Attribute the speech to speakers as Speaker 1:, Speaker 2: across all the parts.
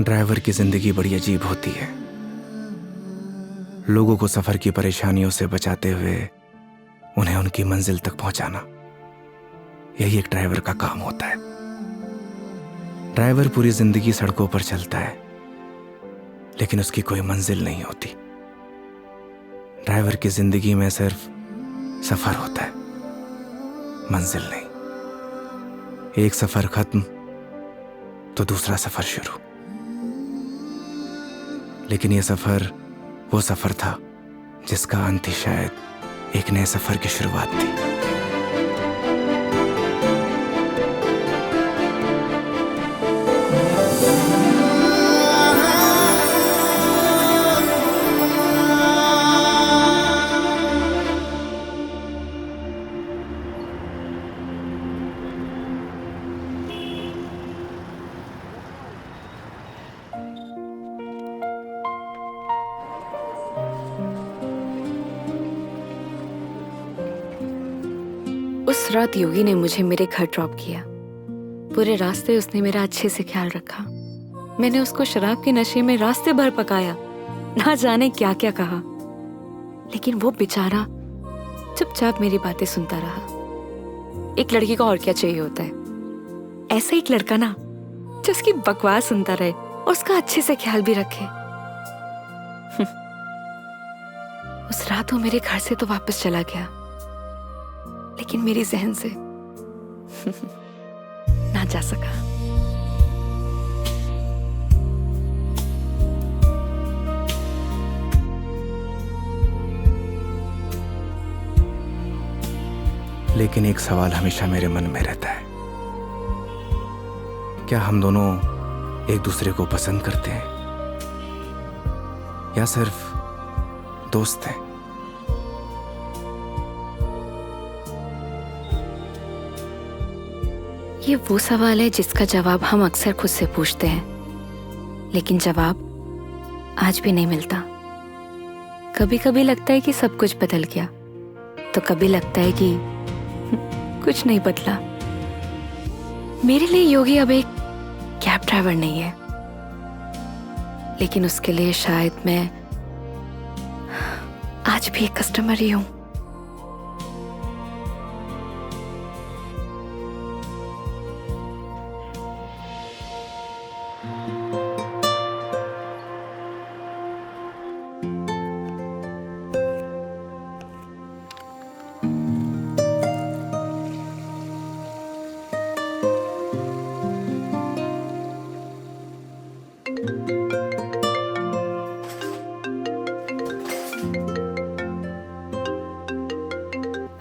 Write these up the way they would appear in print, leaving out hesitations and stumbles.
Speaker 1: Driver की जिंदगी बड़ी अजीब होती है। लोगों को सफर की परेशानियों से बचाते हुए उन्हें उनकी मंजिल तक पहुंचाना, यही एक ड्राइवर का काम होता है। ड्राइवर पूरी जिंदगी सड़कों पर चलता है, लेकिन उसकी कोई मंजिल नहीं होती। ड्राइवर की जिंदगी में सिर्फ सफर होता है, मंजिल नहीं। एक सफर खत्म तो दूसरा सफर शुरू। लेकिन यह सफर वो सफर था जिसका अंत ही शायद एक नए सफर की शुरुआत थी।
Speaker 2: उस रात योगी ने मुझे मेरे घर ड्रॉप किया। पूरे रास्ते उसने मेरा अच्छे से ख्याल रखा। मैंने उसको शराब के नशे में रास्ते भर पकाया, ना जाने क्या क्या कहा, लेकिन वो बेचारा चुपचाप मेरी बातें सुनता रहा। एक लड़की को और क्या चाहिए होता है? ऐसा एक लड़का ना जो उसकी बकवास सुनता रहे और उसका अच्छे से ख्याल भी रखे। उस रात वो मेरे घर से तो वापस चला गया, लेकिन मेरी जहन से ना जा सका।
Speaker 1: लेकिन एक सवाल हमेशा मेरे मन में रहता है, क्या हम दोनों एक दूसरे को पसंद करते हैं या सिर्फ दोस्त हैं?
Speaker 2: ये वो सवाल है जिसका जवाब हम अक्सर खुद से पूछते हैं, लेकिन जवाब आज भी नहीं मिलता। कभी कभी लगता है कि सब कुछ बदल गया, तो कभी लगता है कि कुछ नहीं बदला। मेरे लिए योगी अब एक कैब ड्राइवर नहीं है, लेकिन उसके लिए शायद मैं आज भी एक कस्टमर ही हूं।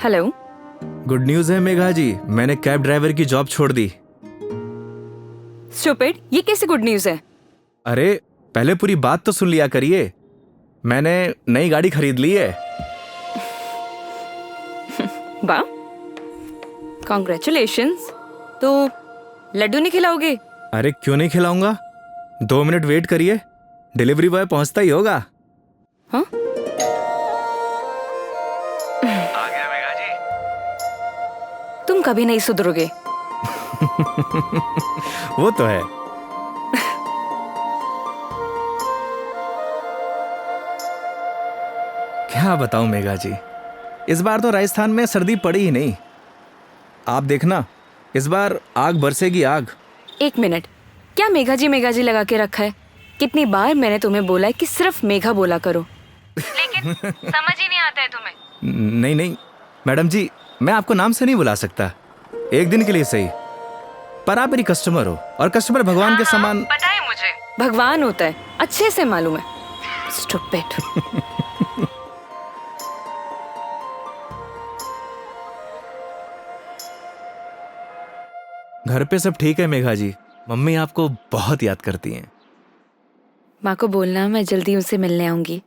Speaker 2: हेलो।
Speaker 1: गुड न्यूज़ है मेघा जी, मैंने कैब ड्राइवर की जॉब छोड़ दी।
Speaker 2: स्टूपिड, ये कैसे गुड न्यूज़ है?
Speaker 1: अरे पहले पूरी बात तो सुन लिया करिए। मैंने नई गाड़ी खरीद ली है।
Speaker 2: वाह, कॉन्ग्रेचुलेशंस। तो लड्डू नहीं खिलाओगे?
Speaker 1: अरे क्यों नहीं खिलाऊंगा, 2 मिनट वेट करिए, डिलीवरी बॉय पहुंचता ही होगा।
Speaker 2: हाँ?
Speaker 1: आ गया मेघा जी।
Speaker 2: तुम कभी नहीं सुधरोगे।
Speaker 1: वो तो है। क्या बताऊं मेघा जी, इस बार तो राजस्थान में सर्दी पड़ी ही नहीं। आप देखना, इस बार आग बरसेगी आग।
Speaker 2: एक मिनट, क्या मेघा जी लगा के रखा है? कितनी बार मैंने तुम्हें बोला है कि सिर्फ मेघा बोला करो, लेकिन समझ ही नहीं आता है तुम्हें।
Speaker 1: नहीं नहीं मैडम जी, मैं आपको नाम से नहीं बुला सकता, एक दिन के लिए सही, पर आप मेरी कस्टमर हो और कस्टमर भगवान के समान।
Speaker 2: पता है मुझे, भगवान होता है, अच्छे से मालूम है। स्टूपिड।
Speaker 1: घर पे सब ठीक है मेघा जी, मम्मी आपको बहुत याद करती हैं।
Speaker 2: माँ को बोलना मैं जल्दी उनसे मिलने आऊंगी।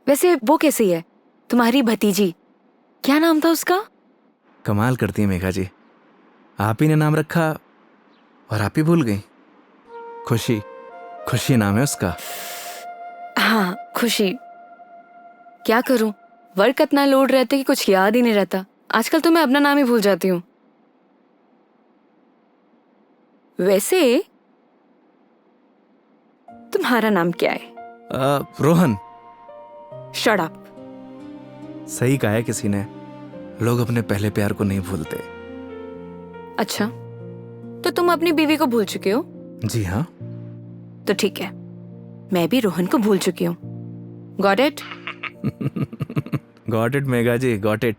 Speaker 2: वैसे वो कैसी है, तुम्हारी भतीजी? क्या नाम था उसका?
Speaker 1: कमाल करती है मेघा जी, आप ही ने नाम रखा और आप ही भूल गई। खुशी, खुशी नाम है उसका।
Speaker 2: हाँ, खुशी। क्या करूं, वर्क इतना लोड रहता है कि कुछ याद ही नहीं रहता। आजकल तो मैं अपना नाम ही भूल जाती हूँ। वैसे तुम्हारा नाम क्या है?
Speaker 1: रोहन।
Speaker 2: Shut up.
Speaker 1: सही कहा है किसी ने, लोग अपने पहले प्यार को नहीं भूलते।
Speaker 2: अच्छा, तो तुम अपनी बीवी को भूल चुके हो?
Speaker 1: जी हाँ।
Speaker 2: तो ठीक है, मैं भी रोहन को भूल चुकी हूँ। Got it?
Speaker 1: Got it Megha ji, got it.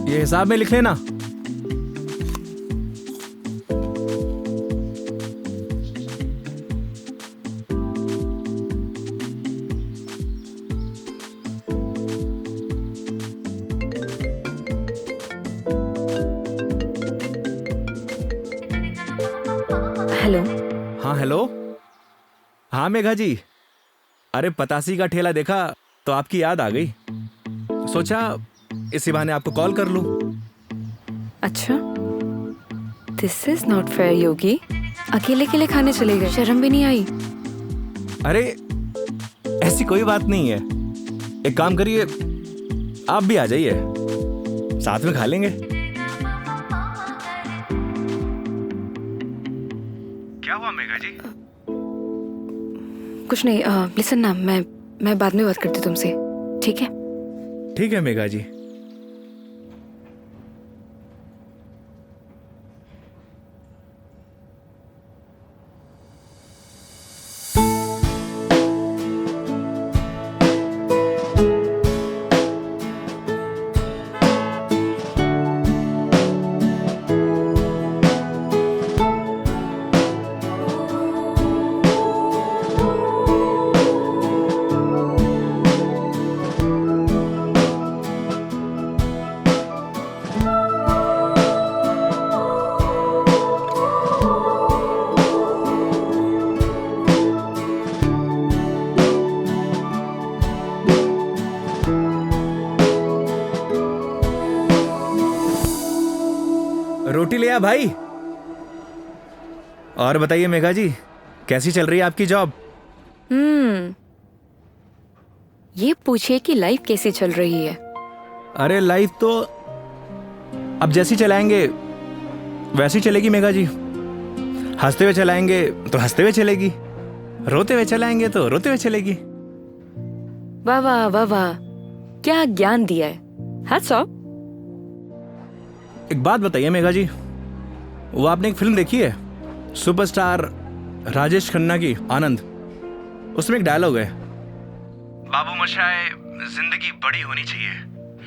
Speaker 1: ये हिसाब में लिख लेना।
Speaker 2: हेलो।
Speaker 1: हाँ हेलो। हाँ मेघा जी, अरे पतासी का ठेला देखा तो आपकी याद आ गई, सोचा इसी बहाने आपको कॉल कर लूं।
Speaker 2: अच्छा, दिस इज नॉट फेयर योगी। अकेले अकेले खाने चले गए, शर्म भी नहीं आई?
Speaker 1: अरे ऐसी कोई बात नहीं है, एक काम करिए आप भी आ जाइए, साथ में खा लेंगे। क्या हुआ मेघा जी?
Speaker 2: कुछ नहीं। लिसन ना, मैं बाद में बात करती हूँ तुमसे, ठीक है?
Speaker 1: ठीक है मेघा जी। रोटी ले आ भाई। और बताइए मेघा जी, कैसी चल रही है आपकी जॉब?
Speaker 2: ये पूछिए कि लाइफ कैसी चल रही है।
Speaker 1: अरे लाइफ तो अब जैसी चलाएंगे वैसी चलेगी मेघा जी। हंसते हुए चलाएंगे तो हंसते हुए चलेगी, रोते हुए चलाएंगे तो रोते हुए चलेगी।
Speaker 2: वाह वाह वाह वाह, क्या ज्ञान दिया है। Hats off.
Speaker 1: एक बात बताइए मेघा जी, वो आपने एक फिल्म देखी है सुपरस्टार राजेश खन्ना की, आनंद? उसमें एक डायलॉग है, बाबू मोशाय जिंदगी बड़ी होनी चाहिए,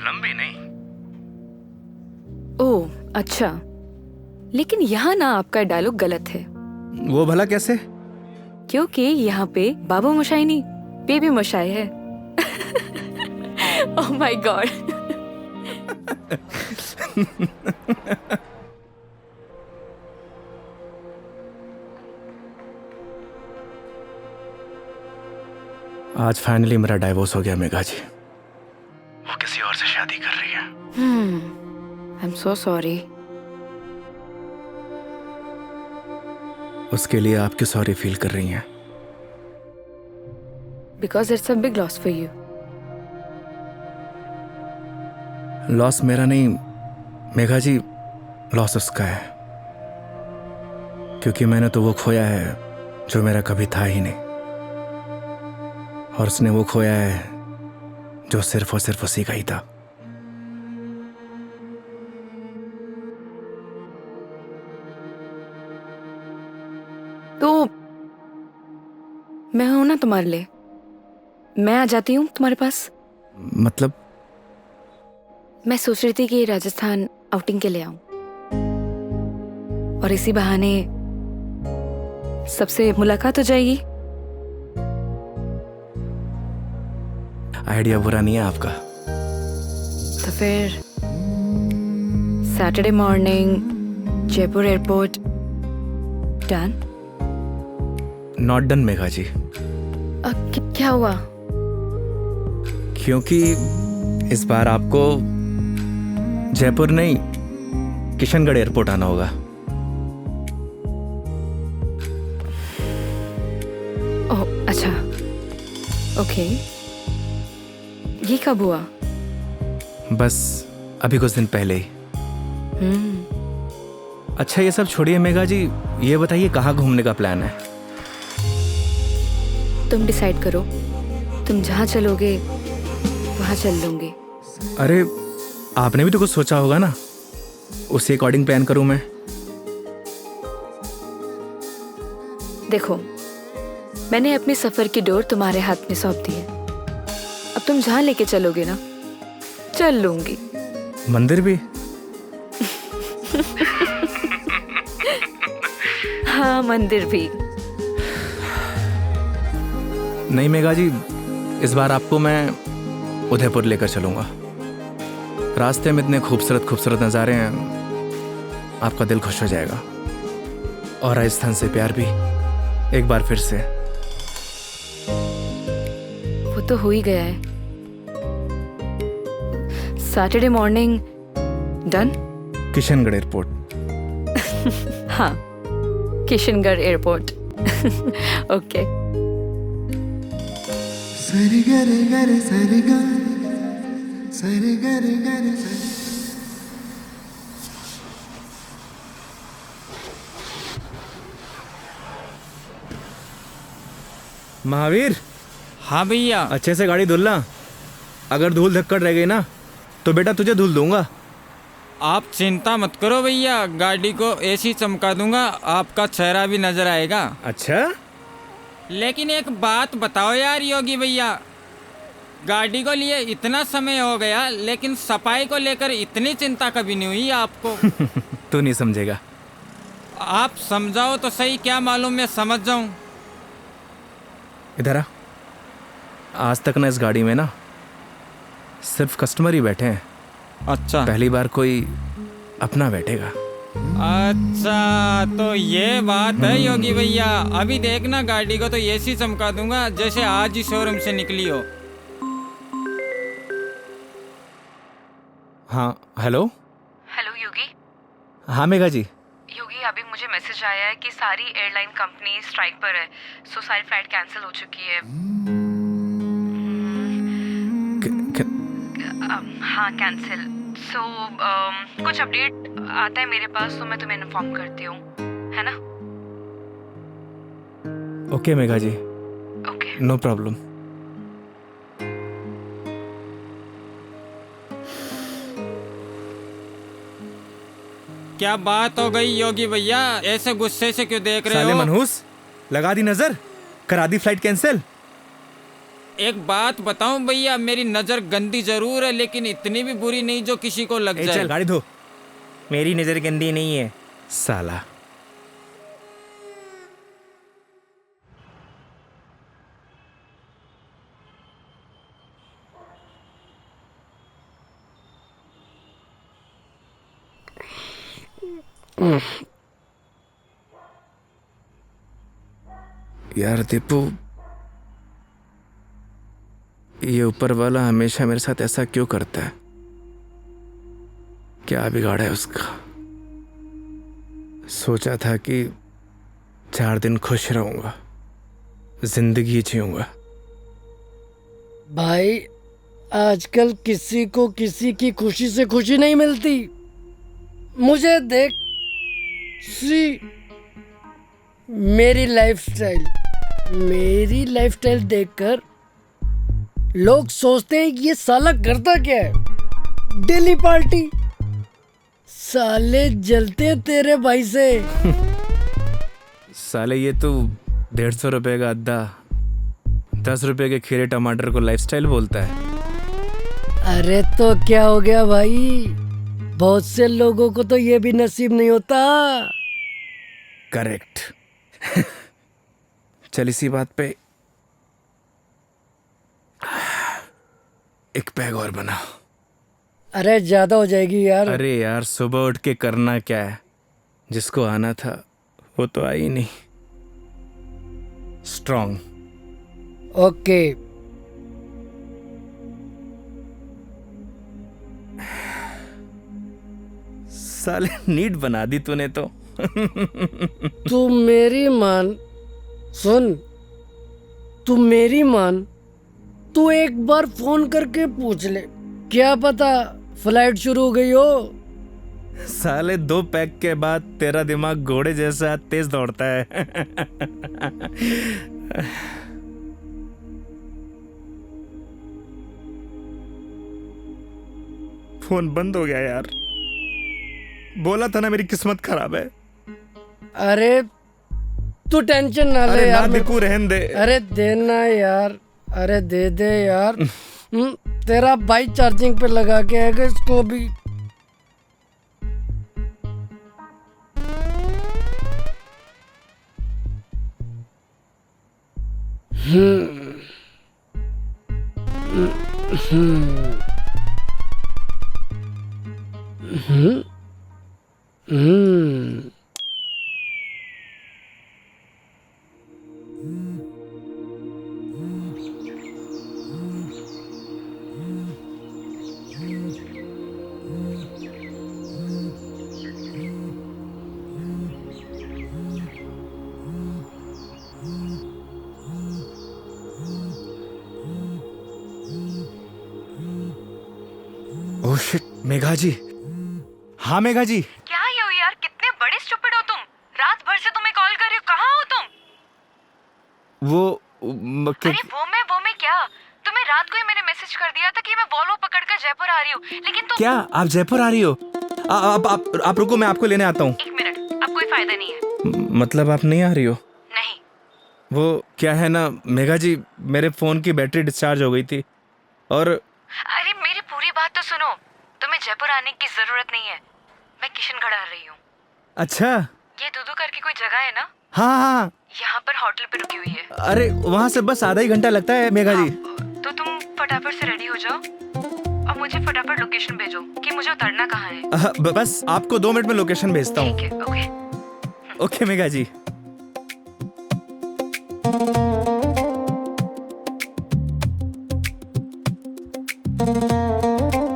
Speaker 1: लंबी नहीं।
Speaker 2: ओह अच्छा, लेकिन यहाँ ना आपका डायलॉग गलत है।
Speaker 1: वो भला कैसे?
Speaker 2: क्योंकि यहाँ पे बाबू मोशाई नहीं, बेबी मोशाई है। Oh my God. आज फाइनली मेरा डाइवोर्स हो गया मेघा जी। वो किसी और से शादी कर रही है। I am so sorry.
Speaker 1: उसके लिए आप क्यों सॉरी फील कर रही हैं?
Speaker 2: Because it's a big loss for you.
Speaker 1: Loss मेरा नहीं मेघा जी, लॉस उसका है, क्योंकि मैंने तो वो खोया है जो मेरा कभी था ही नहीं, और उसने वो खोया है जो सिर्फ और सिर्फ उसी का ही था।
Speaker 2: तो मैं हूं ना तुम्हारे लिए, मैं आ जाती हूँ तुम्हारे पास।
Speaker 1: मतलब?
Speaker 2: मैं सोच रही थी कि राजस्थान आउटिंग के लिए आऊं, और इसी बहाने सबसे मुलाकात हो जाएगी।
Speaker 1: आइडिया बुरा नहीं है आपका।
Speaker 2: तो फिर Saturday morning Jaipur airport. Done?
Speaker 1: Not done Megha ji.
Speaker 2: क्या हुआ?
Speaker 1: क्योंकि इस बार आपको जयपुर नहीं किशनगढ़ एयरपोर्ट आना होगा।
Speaker 2: ओह ओके, ये कब हुआ?
Speaker 1: बस अभी कुछ दिन पहले ही। अच्छा ये सब छोड़िए मेघा जी, ये बताइए कहाँ घूमने का प्लान है?
Speaker 2: तुम डिसाइड करो, तुम जहाँ चलोगे वहाँ चल लूंगी।
Speaker 1: अरे आपने भी तो कुछ सोचा होगा ना, उसी अकॉर्डिंग प्लान करूँ मैं।
Speaker 2: देखो, मैंने अपने सफर की डोर तुम्हारे हाथ में सौंप दी है। अब तुम जहाँ लेके चलोगे ना, चल लूंगी।
Speaker 1: मंदिर भी?
Speaker 2: हाँ, मंदिर भी।
Speaker 1: नहीं मेघा जी, इस बार आपको मैं उदयपुर लेकर चलूंगा। रास्ते में इतने खूबसूरत खूबसूरत नज़ारे हैं, आपका दिल खुश हो जाएगा। और राजस्थान से प्यार भी एक बार फिर से।
Speaker 2: वो तो हो ही गया है। Saturday morning done.
Speaker 1: Kishangarh airport.
Speaker 2: हाँ, किशनगढ़ एयरपोर्ट। ओके।
Speaker 3: सरी गरे गरे सरी गा, सरी गरे गरे सरी।
Speaker 1: महावीर,
Speaker 4: हाँ भैया।
Speaker 1: अच्छे से गाड़ी धुलना। अगर धूल धक्कड़ रह गई ना तो बेटा तुझे धुल दूंगा।
Speaker 4: आप चिंता मत करो भैया, गाड़ी को ऐसी चमका दूंगा आपका चेहरा भी नजर आएगा।
Speaker 1: अच्छा?
Speaker 4: लेकिन एक बात बताओ यार योगी भैया, गाड़ी को लिए इतना समय हो गया लेकिन सफाई को लेकर इतनी चिंता कभी नहीं हुई आपको।
Speaker 1: तू नहीं समझेगा।
Speaker 4: आप समझाओ तो सही, क्या मालूम मैं समझ जाऊं।
Speaker 1: इधर आ। आज तक ना इस गाड़ी में ना सिर्फ कस्टमर ही बैठे हैं।
Speaker 4: अच्छा,
Speaker 1: पहली बार कोई अपना बैठेगा।
Speaker 4: अच्छा तो ये बात है योगी भैया। अभी देखना गाड़ी को तो ऐसी चमका दूंगा जैसे आज ही शोरूम से निकली हो।
Speaker 1: हाँ हेलो।
Speaker 2: हेलो योगी।
Speaker 1: हाँ मेघा जी।
Speaker 2: योगी, अभी मुझे मैसेज आया है कि सारी एयरलाइन कंपनी स्ट्राइक पर है, सो सारी फ्लाइट कैंसिल हो चुकी है। हाँ, कैंसिल। सो कुछ अपडेट आता है मेरे पास तो मैं तुम्हें इन्फॉर्म करती हूँ, है ना?
Speaker 1: Okay Megha ji,
Speaker 2: okay.
Speaker 1: No problem.
Speaker 4: क्या बात हो गई योगी भैया, ऐसे गुस्से से क्यों देख रहे
Speaker 1: साले
Speaker 4: हो?
Speaker 1: मनहूस, लगा दी नजर, करा दी फ्लाइट कैंसिल।
Speaker 4: एक बात बताऊं भैया, मेरी नजर गंदी जरूर है लेकिन इतनी भी बुरी नहीं जो किसी को लग जाए।
Speaker 1: चल गाड़ी धो। मेरी नजर गंदी नहीं है साला। यार दीपू, ये ऊपर वाला हमेशा मेरे साथ ऐसा क्यों करता है? क्या बिगाड़ा है उसका? सोचा था कि 4 दिन खुश रहूंगा, जिंदगी जीऊंगा।
Speaker 5: भाई, आजकल किसी को किसी की खुशी से खुशी नहीं मिलती। मुझे देख, सी मेरी लाइफस्टाइल देखकर लोग सोचते हैं कि ये साला करता क्या है। Daily party. साले जलते हैं तेरे भाई से।
Speaker 1: साले ये तो 150 रुपए का अद्दा 10 रुपए के खीरे टमाटर को लाइफस्टाइल बोलता है।
Speaker 5: अरे तो क्या हो गया भाई, बहुत से लोगों को तो ये भी नसीब नहीं होता।
Speaker 1: करेक्ट। चल इसी बात पे एक पैग और बना।
Speaker 5: अरे ज्यादा हो जाएगी यार।
Speaker 1: अरे यार, सुबह उठ के करना क्या है? जिसको आना था वो तो आई नहीं। स्ट्रॉन्ग।
Speaker 5: ओके।
Speaker 1: साले नीट बना दी तूने तो।
Speaker 5: तू मेरी मान, सुन, तू मेरी मान, तू एक बार फोन करके पूछ ले, क्या पता फ्लाइट शुरू हो गई हो।
Speaker 1: साले 2 पैक के बाद तेरा दिमाग घोड़े जैसा तेज दौड़ता है। फोन बंद हो गया यार। बोला था ना मेरी किस्मत खराब है।
Speaker 5: अरे तू टेंशन ना ले
Speaker 1: अरे ना
Speaker 5: यार।
Speaker 1: बिकू, रहन दे।
Speaker 5: अरे देना यार, अरे दे दे यार। तेरा भाई चार्जिंग पे लगा के आएगा इसको भी।
Speaker 1: ओह शिट, मेघा जी। हाँ मेघा जी।
Speaker 2: क्या ये हो यार, कितने बड़े स्टूपिड हो तुम। रात भर से तुम्हें कॉल कर रही हूँ, कहाँ हो तुम? अरे वो मैं क्या, तुम्हें रात को ही मैंने मैसेज कर दिया था कि मैं वॉल्वो पकड़कर जयपुर आ रही हूँ, लेकिन तुम।
Speaker 1: क्या आप जयपुर आ रही हो? आप रुको, मैं आपको लेने आता हूँ।
Speaker 2: 1 मिनट, अब कोई फायदा नहीं है।
Speaker 1: मतलब आप नहीं आ रही हो?
Speaker 2: नहीं।
Speaker 1: वो क्या है ना मेघा जी, मेरे फोन की बैटरी डिस्चार्ज हो गई थी और।
Speaker 2: अरे मेरी पूरी बात तो सुनो, तुम्हें जयपुर आने की जरूरत नहीं है, मैं किशनगढ़ आ रही हूँ।
Speaker 1: अच्छा।
Speaker 2: ये दूधू करके कोई जगह है ना,
Speaker 1: हाँ हाँ,
Speaker 2: यहाँ पर होटल पे रुकी हुई है।
Speaker 1: अरे वहाँ से बस आधा ही घंटा लगता है मेघा जी।
Speaker 2: तो तुम फटाफट से रेडी हो जाओ और मुझे फटाफट लोकेशन भेजो कि मुझे उतरना कहाँ है।
Speaker 1: बस आपको 2 मिनट में लोकेशन भेजता हूँ।
Speaker 2: ठीक है, ओके।
Speaker 1: ओके मेघा जी।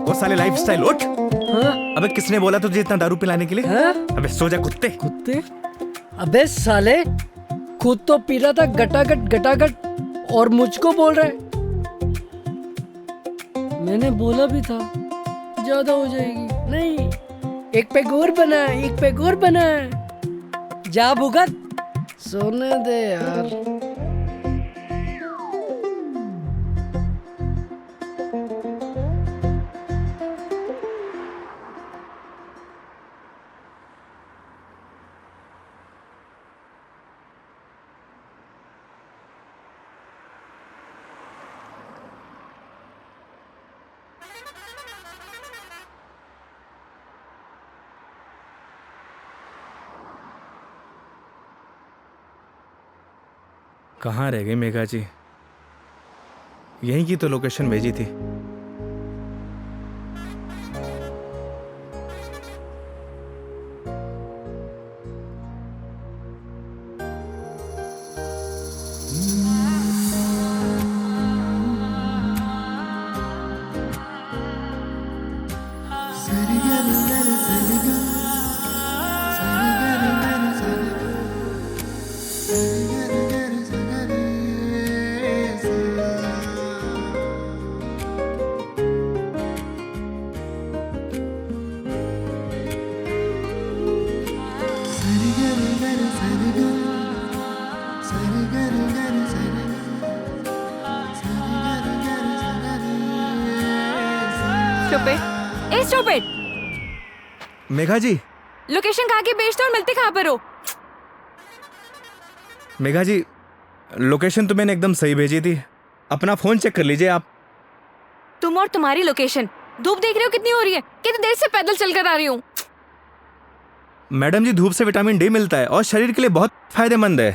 Speaker 1: वो साले लाइफस्टाइल उठ।
Speaker 5: हाँ?
Speaker 1: अबे किसने बोला तुझे इतना दारू पिलाने के लिए?
Speaker 5: हाँ?
Speaker 1: अबे सो जा कुत्ते।
Speaker 5: कुत्ते? अबे साले, खुद तो पी रहा था गटागट गटागट और मुझको बोल रहा है। मैंने बोला भी था ज्यादा हो जाएगी। नहीं, 1 पैक और बना, 1 पैक और बना। जा भुगत, सोने दे यार।
Speaker 1: कहाँ रह गई मेघा जी? यहीं की तो लोकेशन भेजी थी।
Speaker 2: स्टूपिड।
Speaker 1: मेघा जी,
Speaker 2: लोकेशन कहाँ की भेजते हो और मिलते कहाँ पर हो?
Speaker 1: मेघा जी, लोकेशन तो मैंने एकदम सही भेजी थी। अपना फोन चेक कर लीजिए आप।
Speaker 2: तुम और तुम्हारी लोकेशन। धूप देख रहे हो कितनी हो रही है, कितनी देर से पैदल चलकर आ रही हूँ।
Speaker 1: मैडम जी, धूप से विटामिन डी मिलता है और शरीर के लिए बहुत फायदेमंद है।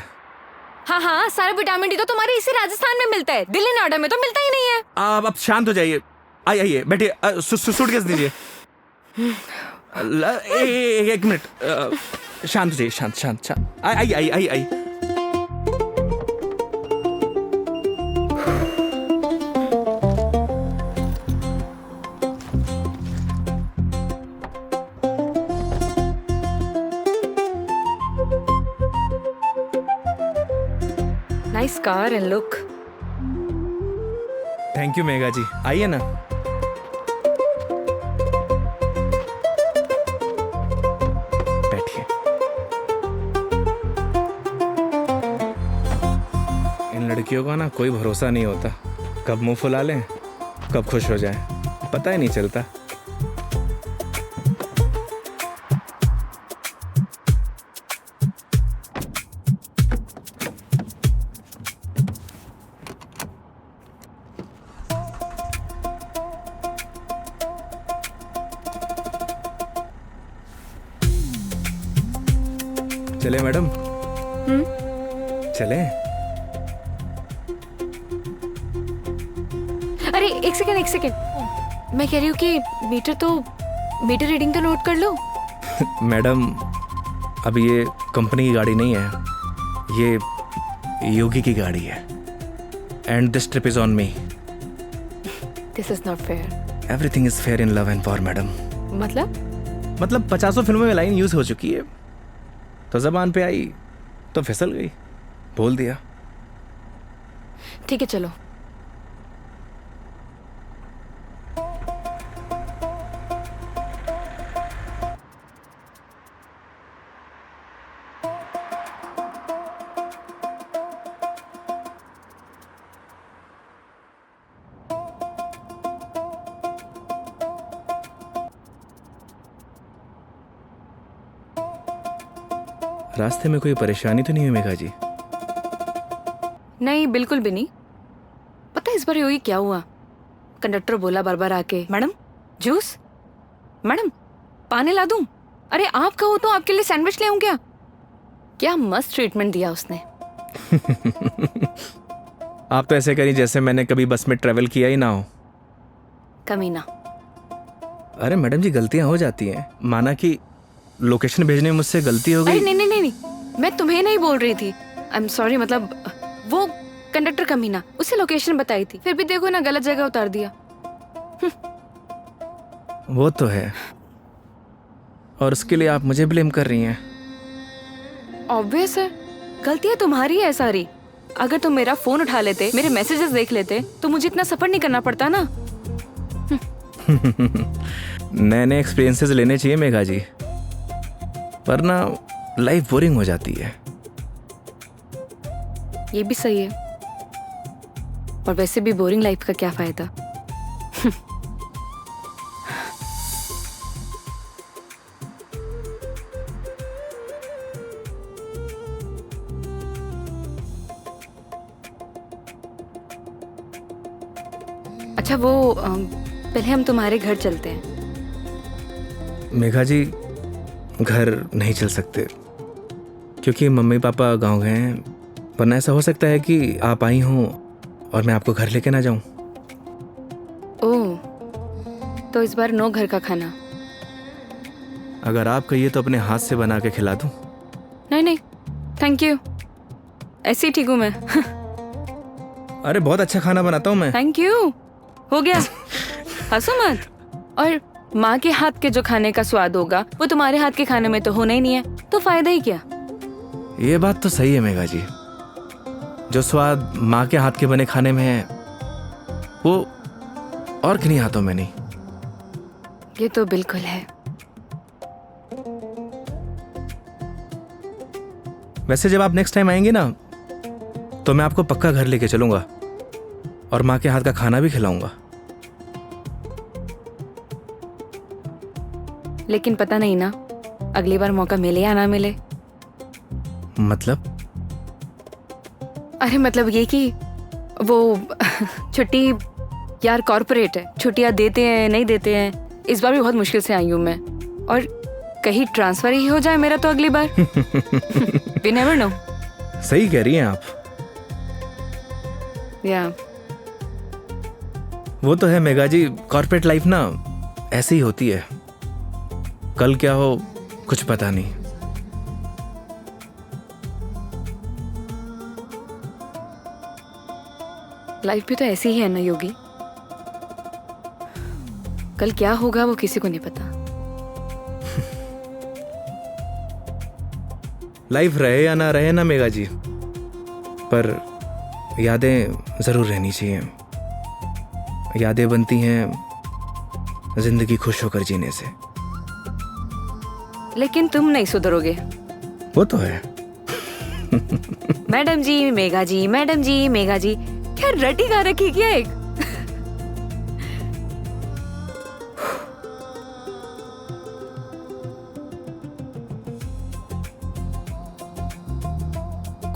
Speaker 2: हाँ हाँ, सारा विटामिन डी तो तुम्हारे इसी राजस्थान में मिलता है, दिल्ली नोएडा में तो मिलता ही नहीं है।
Speaker 1: आप शांत हो जाइए। आइए बैठिए। सूटकेस दीजिए। 1 मिनट, शांत हो जाइए। शांत शांत शांत। आइए।
Speaker 2: Nice car and look.
Speaker 1: Thank you Megha ji, आइए ना। बैठिए। इन लड़कियों का ना कोई भरोसा नहीं होता, कब मुंह फुला लें कब खुश हो जाए, पता ही नहीं चलता। चले मैडम? चले?
Speaker 2: अरे एक सेकेंड, मैं कह रही हूँ कि मीटर रीडिंग तो नोट कर लो।
Speaker 1: मैडम अब ये कंपनी की गाड़ी नहीं है, ये योगी की गाड़ी है। And this trip is on me.
Speaker 2: This is not fair.
Speaker 1: Everything is fair in love and war madam.
Speaker 2: मतलब
Speaker 1: 50 फिल्मों में लाइन यूज हो चुकी है, तो जबान पे आई तो फिसल गई, बोल दिया।
Speaker 2: ठीक है चलो।
Speaker 1: रास्ते में कोई परेशानी तो नहीं हुई मेघा जी?
Speaker 2: नहीं बिल्कुल भी नहीं। पता है इस बार योगी क्या हुआ? कंडक्टर बोला बार बार आके, मैडम जूस, मैडम पानी ला दूं? अरे आप कहो तो आपके लिए सैंडविच ले आऊं क्या? क्या मस्त ट्रीटमेंट दिया उसने।
Speaker 1: आप तो ऐसे करी जैसे मैंने कभी बस में ट्रेवल किया ही ना हो।
Speaker 2: कमीना।
Speaker 1: अरे मैडम जी गलतियां हो जाती हैं, माना कि लोकेशन भेजने में मुझसे गलती हो
Speaker 2: अरे
Speaker 1: गई।
Speaker 2: नहीं, मैं तुम्हें नहीं बोल रही थी। आई एम सॉरी, मतलब वो कंडक्टर कमीना, उसे लोकेशन बताई थी, फिर भी देखो ना गलत जगह उतार दिया।
Speaker 1: वो तो है, और उसके लिए आप मुझे ब्लेम कर रही हैं।
Speaker 2: ऑब्वियस है, गलतियां तुम्हारी है सारी। अगर तुम मेरा फोन उठा लेते, मेरे मैसेजेस देख लेते, तो मुझे इतना सफर नहीं करना पड़ता ना।
Speaker 1: नए नए एक्सपीरियंसेस लेने चाहिए मेघा जी, वरना लाइफ बोरिंग हो जाती है।
Speaker 2: ये भी सही है, और वैसे भी बोरिंग लाइफ का क्या फायदा। अच्छा वो पहले हम तुम्हारे घर चलते हैं।
Speaker 1: मेघा जी घर नहीं चल सकते, क्योंकि मम्मी पापा गांव गए हैं, वरना ऐसा हो सकता है कि आप आई हों और मैं आपको घर लेके ना जाऊं।
Speaker 2: ओह, तो इस बार नो घर का खाना।
Speaker 1: अगर आप कहिए तो अपने हाथ से बना के खिला दूं।
Speaker 2: नहीं थैंक यू, ऐसे ही ठीक हूँ मैं।
Speaker 1: अरे बहुत अच्छा खाना बनाता हूं मैं।
Speaker 2: थैंक यू, हो गया। हंसो मत। और माँ के हाथ के जो खाने का स्वाद होगा वो तुम्हारे हाथ के खाने में तो होना ही नहीं है, तो फायदा ही क्या।
Speaker 1: ये बात तो सही है मेघा जी, जो स्वाद माँ के हाथ के बने खाने में है वो और किन्हीं हाथों में नहीं।
Speaker 2: ये तो बिल्कुल है।
Speaker 1: वैसे जब आप नेक्स्ट टाइम आएंगे ना, तो मैं आपको पक्का घर लेके चलूंगा और माँ के हाथ का खाना भी खिलाऊंगा।
Speaker 2: लेकिन पता नहीं ना, अगली बार मौका मिले या ना मिले।
Speaker 1: मतलब?
Speaker 2: अरे मतलब ये कि वो छुट्टी यार कॉर्पोरेट है, छुट्टियां देते हैं नहीं देते हैं। इस बार भी बहुत मुश्किल से आई हूँ मैं, और कहीं ट्रांसफर ही हो जाए मेरा तो अगली बार। We never know।
Speaker 1: सही कह रही हैं आप।
Speaker 2: या
Speaker 1: वो तो है मेघा जी, कॉर्पोरेट लाइफ ना ऐसे ही होती है, कल क्या हो कुछ पता नहीं।
Speaker 2: लाइफ भी तो ऐसी ही है ना योगी, कल क्या होगा वो किसी को नहीं पता।
Speaker 1: लाइफ रहे या ना रहे ना मेघा जी, पर यादें जरूर रहनी चाहिए। यादें बनती हैं जिंदगी खुश होकर जीने से।
Speaker 2: लेकिन तुम नहीं सुधरोगे।
Speaker 1: वो तो है।
Speaker 2: मैडम जी मेघा जी, मैडम जी मेघा जी, क्या रटी गा रखी क्या एक?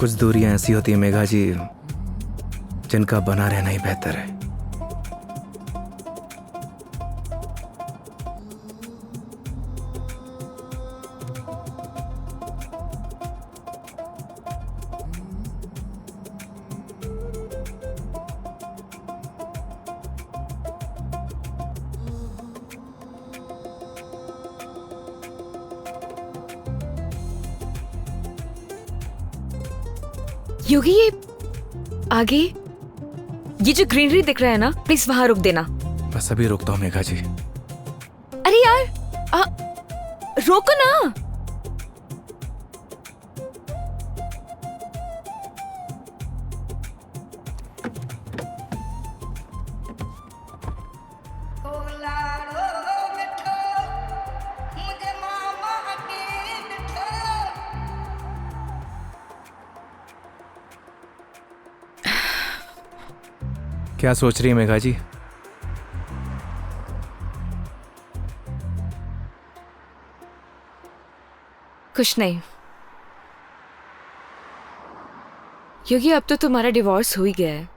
Speaker 1: कुछ दूरियां ऐसी होती है मेघा जी जिनका बना रहना ही बेहतर है।
Speaker 2: योगी ये आगे ये जो ग्रीनरी दिख रहा है ना, प्लीज वहां रुक देना।
Speaker 1: बस अभी रुकता हूँ मेघा जी।
Speaker 2: अरे यार रोको ना।
Speaker 1: क्या सोच रही है मेघा जी?
Speaker 2: कुछ नहीं योगी, अब तो तुम्हारा डिवोर्स हो ही गया है।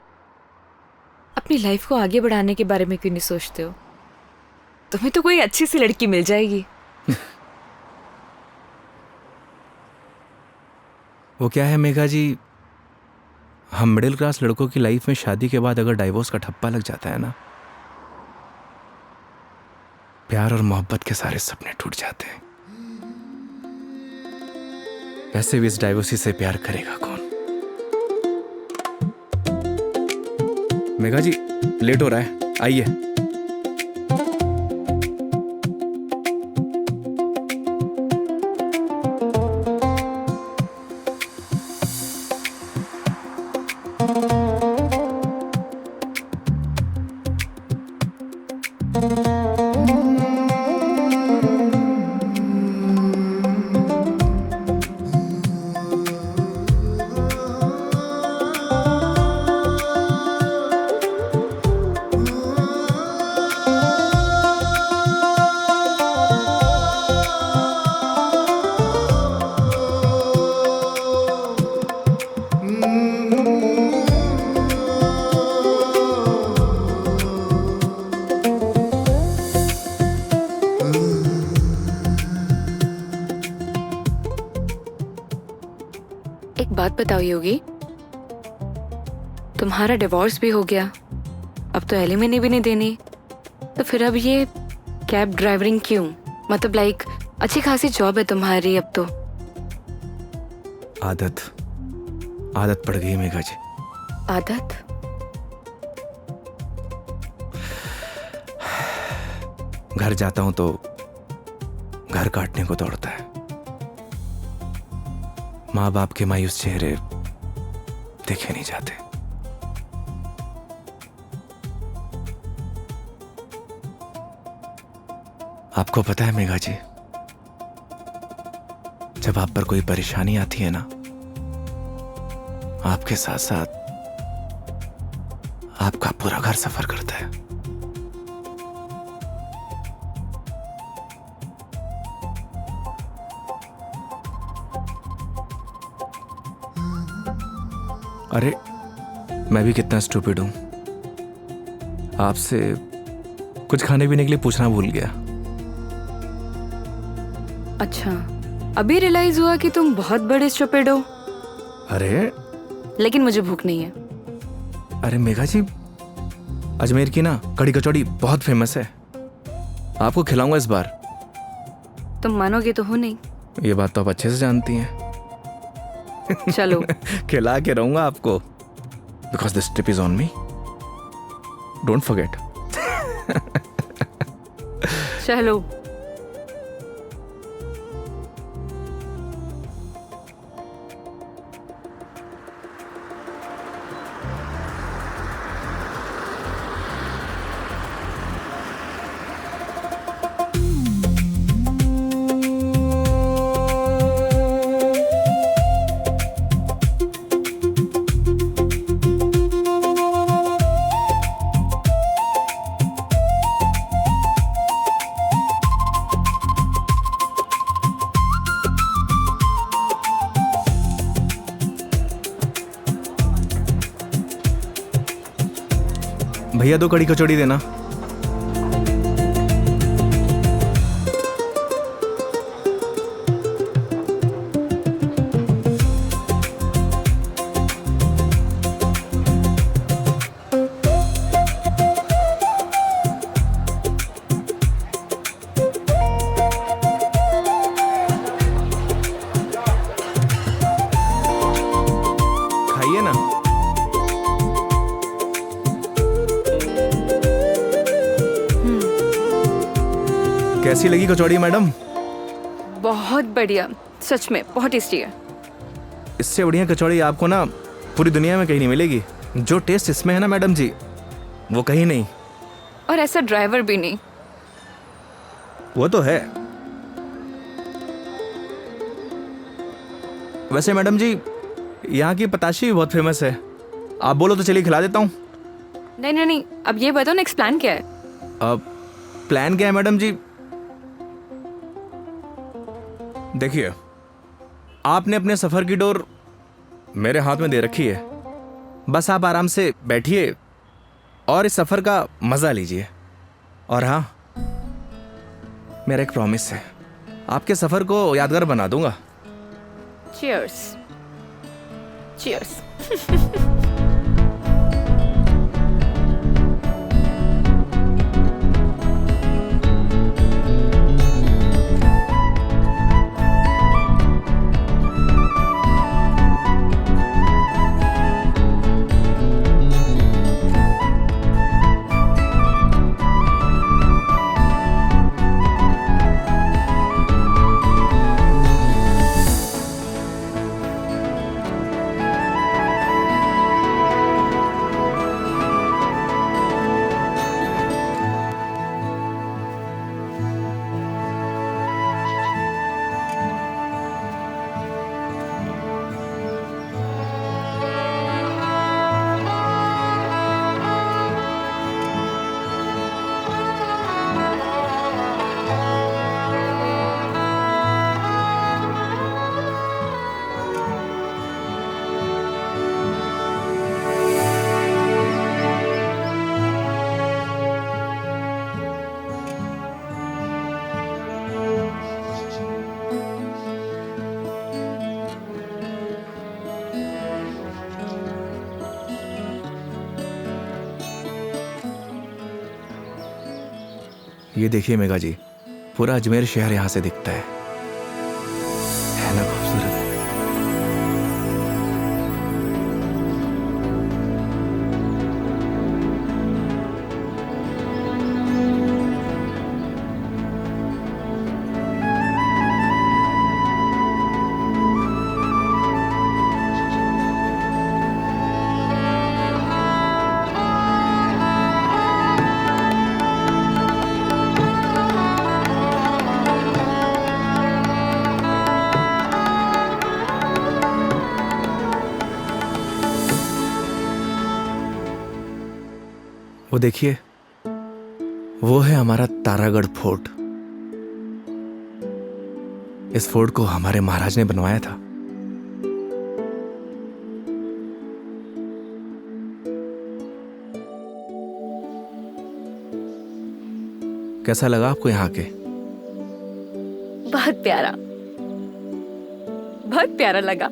Speaker 2: अपनी लाइफ को आगे बढ़ाने के बारे में क्यों नहीं सोचते हो? तुम्हें तो कोई अच्छी सी लड़की मिल जाएगी।
Speaker 1: वो क्या है मेघा जी, हम मिडिल क्लास लड़कों की लाइफ में शादी के बाद अगर डाइवोर्स का ठप्पा लग जाता है ना, प्यार और मोहब्बत के सारे सपने टूट जाते हैं। वैसे भी इस डाइवोर्सी से प्यार करेगा कौन? मेघा जी लेट हो रहा है, आइए।
Speaker 2: एक बात बताओ योगी, तुम्हारा डिवोर्स भी हो गया, अब तो एलिमनी भी नहीं देनी, तो फिर अब ये कैब ड्राइवरिंग क्यों? मतलब लाइक अच्छी खासी जॉब है तुम्हारी अब तो।
Speaker 1: आदत पड़ गई मेघा जी।
Speaker 2: आदत?
Speaker 1: घर जाता हूं तो घर काटने को दौड़ता है। माँ बाप के मायूस चेहरे देखे नहीं जाते। आपको पता है मेघा जी, जब आप पर कोई परेशानी आती है ना, आपके साथ साथ आपका पूरा घर सफर करता है। अरे मैं भी कितना स्टूपिड हूं, आपसे कुछ खाने पीने के लिए पूछना भूल गया।
Speaker 2: अच्छा, अभी रियलाइज हुआ कि तुम बहुत बड़े स्टूपिड हो।
Speaker 1: अरे
Speaker 2: लेकिन मुझे भूख नहीं है।
Speaker 1: अरे मेघा जी, अजमेर की ना कड़ी कचौड़ी बहुत फेमस है, आपको खिलाऊंगा इस बार।
Speaker 2: तुम मानोगे तो हो नहीं।
Speaker 1: ये बात तो आप अच्छे से जानती हैं।
Speaker 2: चलो।
Speaker 1: खिला के रहूंगा आपको, because this trip is on me, don't forget.
Speaker 2: चलो।
Speaker 1: भैया 2 कड़ी कचौड़ी देना। खाइए ना। कैसी लगी कचौड़ी मैडम?
Speaker 2: बहुत बढ़िया, सच में बहुत टेस्टी है।
Speaker 1: इससे बढ़िया कचौड़ी आपको ना पूरी दुनिया में कहीं नहीं मिलेगी। जो टेस्ट इसमें है ना मैडम जी, वो कहीं नहीं।
Speaker 2: और ऐसा ड्राइवर भी नहीं।
Speaker 1: वो तो है। वैसे मैडम जी, यहाँ की पताशी भी बहुत फेमस है। आप बोलो तो चलिए खिला देता हूँ।
Speaker 2: नहीं नहीं नहीं, अब ये बताओ नेक्स्ट प्लान क्या है?
Speaker 1: अब प्लान क्या है मैडम जी? देखिए, आपने अपने सफर की डोर मेरे हाथ में दे रखी है। बस आप आराम से बैठिए और इस सफर का मजा लीजिए। और हाँ, मेरा एक प्रॉमिस है, आपके सफर को यादगार बना दूंगा।
Speaker 2: Cheers. Cheers.
Speaker 1: ये देखिए मेघा जी, पूरा अजमेर शहर यहाँ से दिखता है ना खूबसूरत? वो देखिए, वो है हमारा तारागढ़ फोर्ट। इस फोर्ट को हमारे महाराज ने बनवाया था। कैसा लगा आपको यहाँ के?
Speaker 2: बहुत प्यारा, बहुत प्यारा लगा।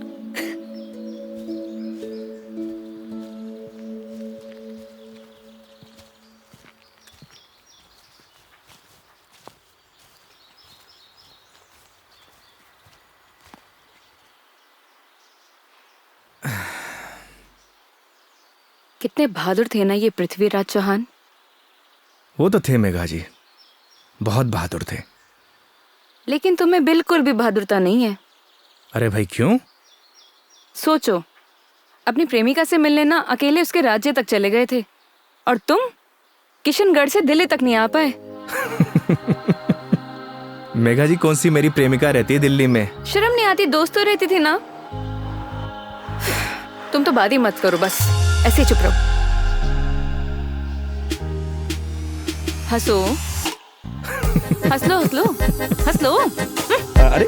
Speaker 2: कितने बहादुर थे ना ये पृथ्वीराज चौहान।
Speaker 1: वो तो थे मेघा जी, बहुत बहादुर थे।
Speaker 2: लेकिन तुम्हें बिल्कुल भी बहादुरता नहीं है।
Speaker 1: अरे भाई क्यों?
Speaker 2: सोचो, अपनी प्रेमिका से मिलने ना अकेले उसके राज्य तक चले गए थे, और तुम किशनगढ़ से दिल्ली तक नहीं आ पाए।
Speaker 1: मेघा जी, कौन सी मेरी प्रेमिका रहती है दिल्ली में?
Speaker 2: शर्म नहीं आती? दोस्त तो रहती थी ना। तुम तो बात ही मत करो, बस ऐसे ही चुप रहो। हंसो, हंस लो, हंस लो, हंस लो।
Speaker 1: अरे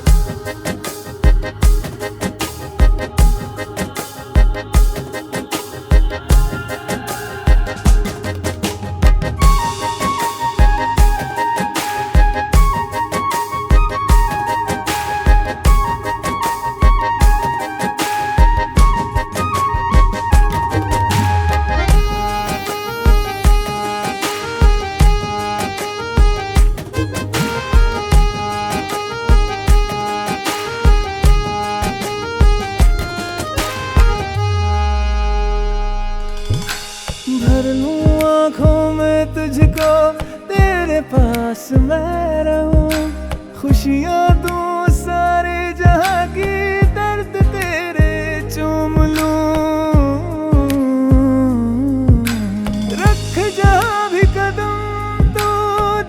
Speaker 3: बस मैं रहूं, खुशियां तू सारे जहां की, दर्द तेरे चूम लूं। रख जहां भी कदम तू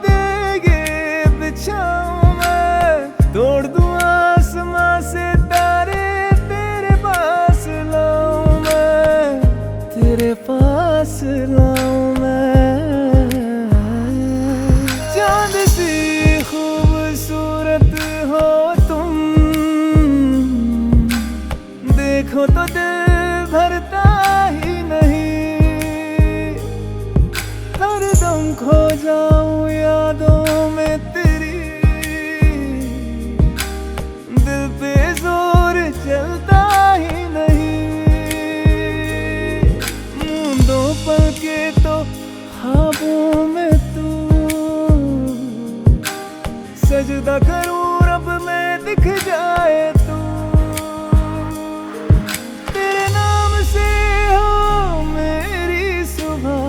Speaker 3: देगे बिछाऊं मैं, तोड़ दूं आसमां से तारे, तेरे पास लाऊं मैं, तेरे पास लाऊं मैं। चांद सी खूबसूरत हो तुम, देखो तो दिल भरता ही नहीं, हरदम खो जाऊं यादों में तेरी, दिल पे जोर चलता ही नहीं। मूंदों पल के तो ख्वाबों में तू, सजदा करूं रब में दिख जाए तू, तेरे नाम से हो मेरी सुबह।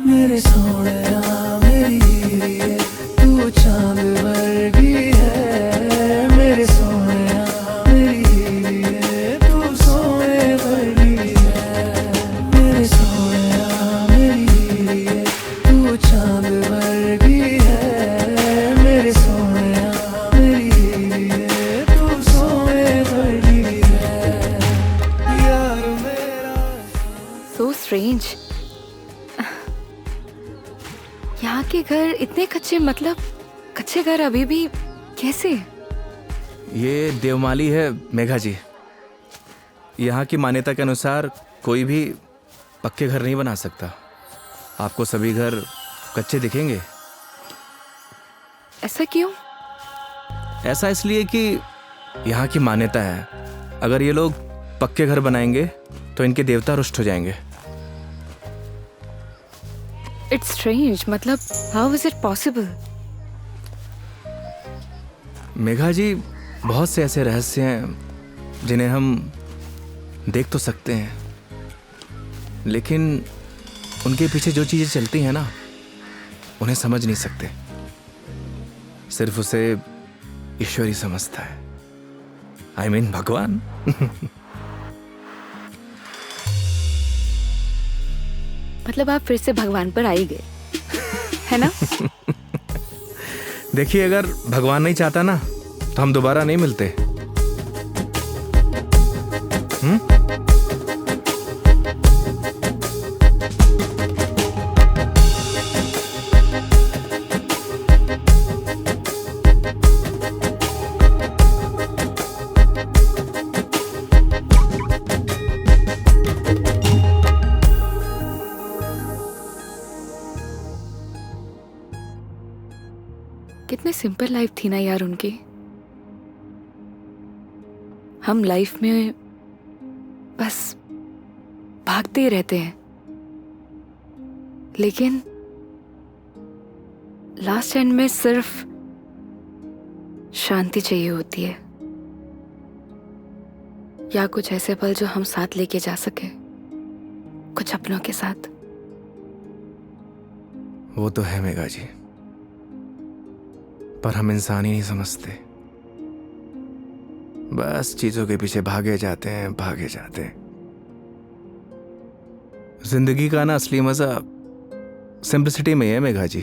Speaker 3: मेरे सोहणिया मेरी हीरे, तू चांद वर्गी है, मेरे सोहणिया मेरी हीरे, तू सोने वर्गी है, मेरे सोहणिया मेरी हीरे, तू चांद वर्गी है, मेरे सोहणिया मेरी हीरे, तू सोने वर्गी है, यार मेरा।
Speaker 2: So strange. यहाँ के घर इतने कच्चे, मतलब कच्चे घर अभी भी कैसे?
Speaker 1: ये देवमाली है मेघा जी। यहाँ की मान्यता के अनुसार कोई भी पक्के घर नहीं बना सकता। आपको सभी घर कच्चे दिखेंगे।
Speaker 2: ऐसा क्यों?
Speaker 1: ऐसा इसलिए कि यहाँ की मान्यता है, अगर ये लोग पक्के घर बनाएंगे तो इनके देवता रुष्ट हो जाएंगे।
Speaker 2: इट्स स्ट्रेंज, मतलब how is it possible?
Speaker 1: Megha ji, बहुत से ऐसे रहस्य हैं जिन्हें हम देख तो सकते हैं, लेकिन उनके पीछे जो चीज़ें चलती हैं ना, उन्हें समझ नहीं सकते। सिर्फ उसे ईश्वर ही समझता है। I mean, भगवान।
Speaker 2: मतलब आप फिर से भगवान पर आ ही गए, है ना?
Speaker 1: देखिए, अगर भगवान नहीं चाहता ना तो हम दोबारा नहीं मिलते।
Speaker 2: कितने सिंपल लाइफ थी ना यार उनकी। हम लाइफ में बस भागते ही रहते हैं, लेकिन लास्ट एंड में सिर्फ शांति चाहिए होती है, या कुछ ऐसे पल जो हम साथ लेके जा सके, कुछ अपनों के साथ।
Speaker 1: वो तो है मेघा जी, पर हम इंसान ही नहीं समझते। बस चीजों के पीछे भागे जाते हैं, भागे जाते हैं। जिंदगी का ना असली मजा सिंपलिसिटी में है मेघा जी।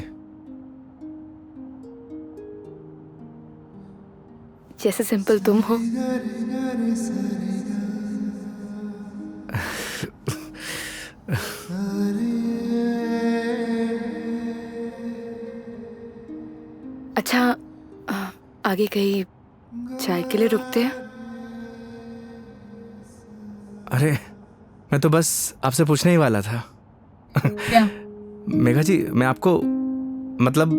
Speaker 2: जैसे सिंपल तुम हो। अच्छा, आगे कहीं चाय के लिए रुकते हैं?
Speaker 1: अरे, मैं तो बस आपसे पूछने ही वाला था।
Speaker 2: क्या?
Speaker 1: मेघा जी, मैं आपको मतलब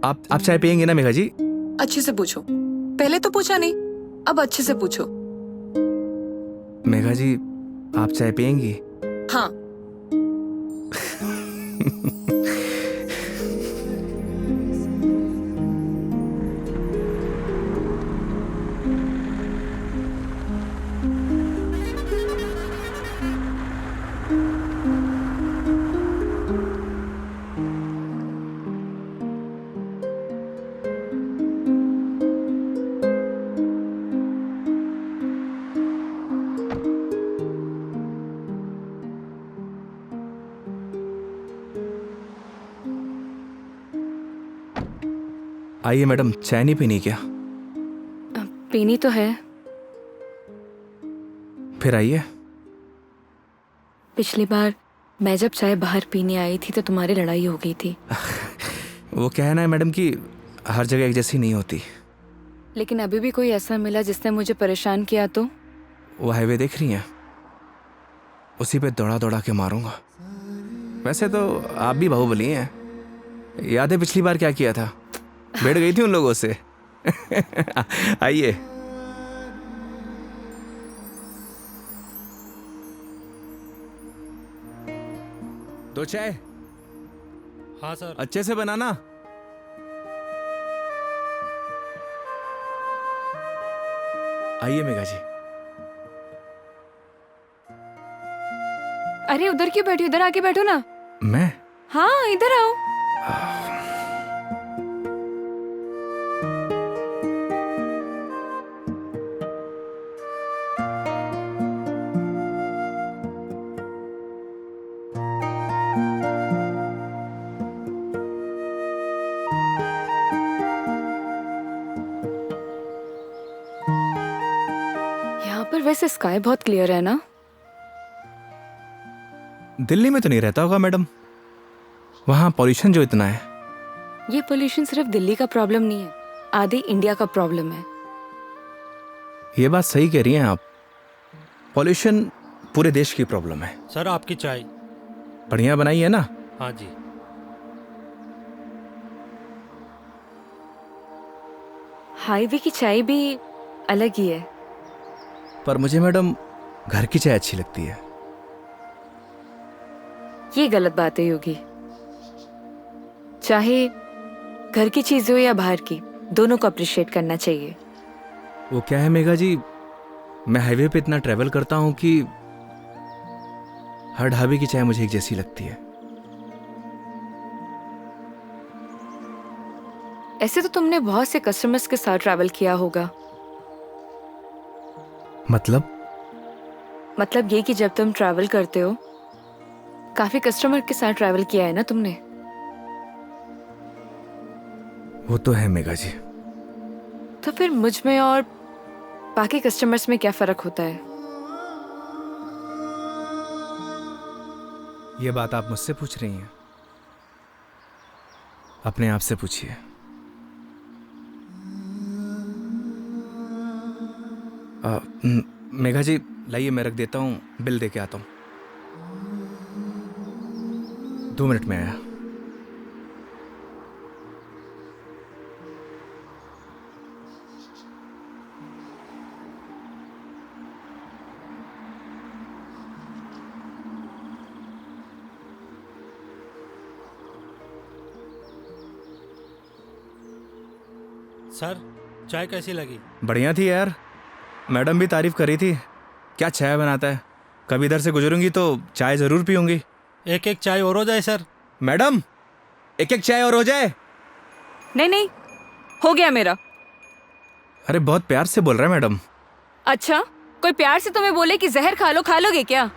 Speaker 1: आप चाय पियेंगे ना मेघा जी?
Speaker 2: अच्छे से पूछो, पहले तो पूछा नहीं, अब अच्छे से पूछो।
Speaker 1: मेघा जी, आप चाय पियेंगी?
Speaker 2: हाँ।
Speaker 1: आइए मैडम, चाय नहीं पीनी क्या?
Speaker 2: पीनी तो है।
Speaker 1: फिर आइए।
Speaker 2: पिछली बार मैं जब चाय बाहर पीने आई थी तो तुम्हारी लड़ाई हो गई थी।
Speaker 1: वो कहना है मैडम कि हर जगह एक जैसी नहीं होती।
Speaker 2: लेकिन अभी भी कोई ऐसा मिला जिसने मुझे परेशान किया तो?
Speaker 1: वो हाईवे देख रही हैं, उसी पे दौड़ा दौड़ा के मारूंगा। वैसे तो आप भी बाहुबली हैं। याद है पिछली बार क्या किया था? बैठ गई थी उन लोगों से। आइए। दो चाय।
Speaker 6: हाँ सर।
Speaker 1: अच्छे से बनाना। आइए मेघा जी।
Speaker 2: अरे उधर क्यों बैठी, उधर आके बैठो ना।
Speaker 1: मैं?
Speaker 2: हाँ इधर आओ। यहाँ पर वैसे स्काई बहुत क्लियर है ना?
Speaker 1: दिल्ली में तो नहीं रहता होगा मैडम, वहां पॉल्यूशन जो इतना है।
Speaker 2: ये पोल्यूशन सिर्फ दिल्ली का प्रॉब्लम नहीं है, आधे इंडिया का प्रॉब्लम है।
Speaker 1: ये बात सही कह रही हैं आप, पॉल्यूशन पूरे देश की प्रॉब्लम है।
Speaker 6: सर आपकी चाय।
Speaker 1: बढ़िया बनाई है ना?
Speaker 6: हाँ जी।
Speaker 2: हाईवे की चाय भी अलग ही है।
Speaker 1: पर मुझे मैडम घर की चाय अच्छी लगती है।
Speaker 2: ये गलत बात है योगी। चाहे घर की चीज हो या बाहर की, दोनों को अप्रिशिएट करना चाहिए।
Speaker 1: वो क्या है मेघा जी, मैं हाईवे पे इतना ट्रैवल करता हूं कि हर ढाबे की चाय मुझे एक जैसी लगती है।
Speaker 2: ऐसे तो तुमने बहुत से कस्टमर्स के साथ ट्रैवल किया होगा। मतलब ये कि जब तुम ट्रैवल करते हो, काफी कस्टमर के साथ ट्रैवल किया है ना तुमने?
Speaker 1: वो तो है मेघा जी।
Speaker 2: तो फिर मुझ में और बाकी कस्टमर्स में क्या फर्क होता है?
Speaker 1: ये बात आप मुझसे पूछ रही हैं? अपने आप से पूछिए। मेघा जी लाइए, मैं रख देता हूँ, बिल दे के आता हूँ। 2 मिनट में आया।
Speaker 6: सर चाय कैसी लगी?
Speaker 1: बढ़िया थी यार, मैडम भी तारीफ कर रही थी। क्या चाय बनाता है, कभी इधर से गुजरूंगी तो चाय जरूर पीऊंगी।
Speaker 6: एक एक चाय और हो जाए सर।
Speaker 1: मैडम एक एक चाय और हो जाए।
Speaker 2: नहीं नहीं, हो गया मेरा।
Speaker 1: अरे बहुत प्यार से बोल रहा है मैडम।
Speaker 2: अच्छा, कोई प्यार से तुम्हें बोले कि जहर खा लो, खा लोगे क्या?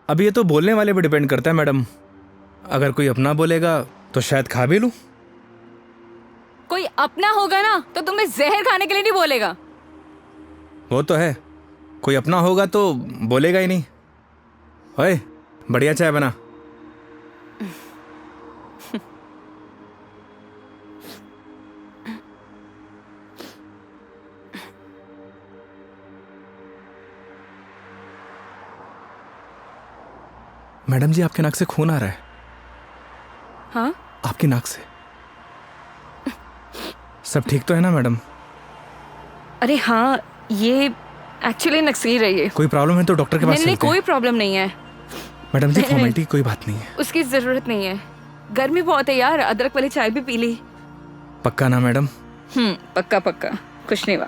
Speaker 1: अब ये तो बोलने वाले पे डिपेंड करता है मैडम। अगर कोई अपना बोलेगा तो शायद खा भी लूं।
Speaker 2: कोई अपना होगा ना तो तुम्हें जहर खाने के लिए नहीं बोलेगा।
Speaker 1: वो तो है, कोई अपना होगा तो बोलेगा ही नहीं। ओए बढ़िया चाय बना। मैडम जी आपके नाक से खून आ रहा है।
Speaker 2: हाँ?
Speaker 1: आपकी नाक से। सब ठीक तो है ना मैडम?
Speaker 2: अरे हाँ, ये एक्चुअली नक्सीर रही है।
Speaker 1: कोई प्रॉब्लम है तो डॉक्टर के पास
Speaker 2: नहीं नहीं,
Speaker 1: चलते हैं।
Speaker 2: कोई प्रॉब्लम नहीं है।
Speaker 1: मैडम जी
Speaker 2: नहीं,
Speaker 1: फॉर्मेलिटी की कोई बात नहीं है।
Speaker 2: उसकी जरूरत नहीं है। गर्मी बहुत है यार, अदरक वाली चाय भी पी ली।
Speaker 1: पक्का ना मैडम?
Speaker 2: पक्का पक्का, कुछ नहीं हुआ।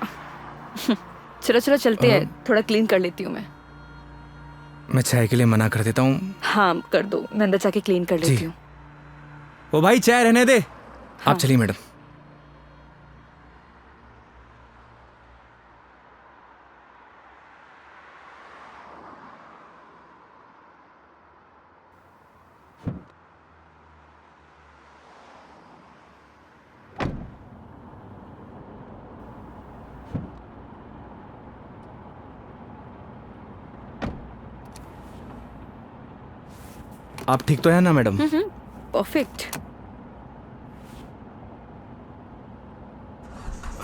Speaker 2: चलो चलो चलते हैं, थोड़ा क्लीन कर लेती हूँ मैं।
Speaker 1: मैं चाय के लिए मना कर देता हूँ।
Speaker 2: हाँ कर दो, मैं अंदर जाके क्लीन कर लेती हूँ।
Speaker 1: ओ भाई चाय रहने दे।
Speaker 2: हाँ।
Speaker 1: आप चलिए मैडम। आप ठीक तो है ना मैडम?
Speaker 2: परफेक्ट।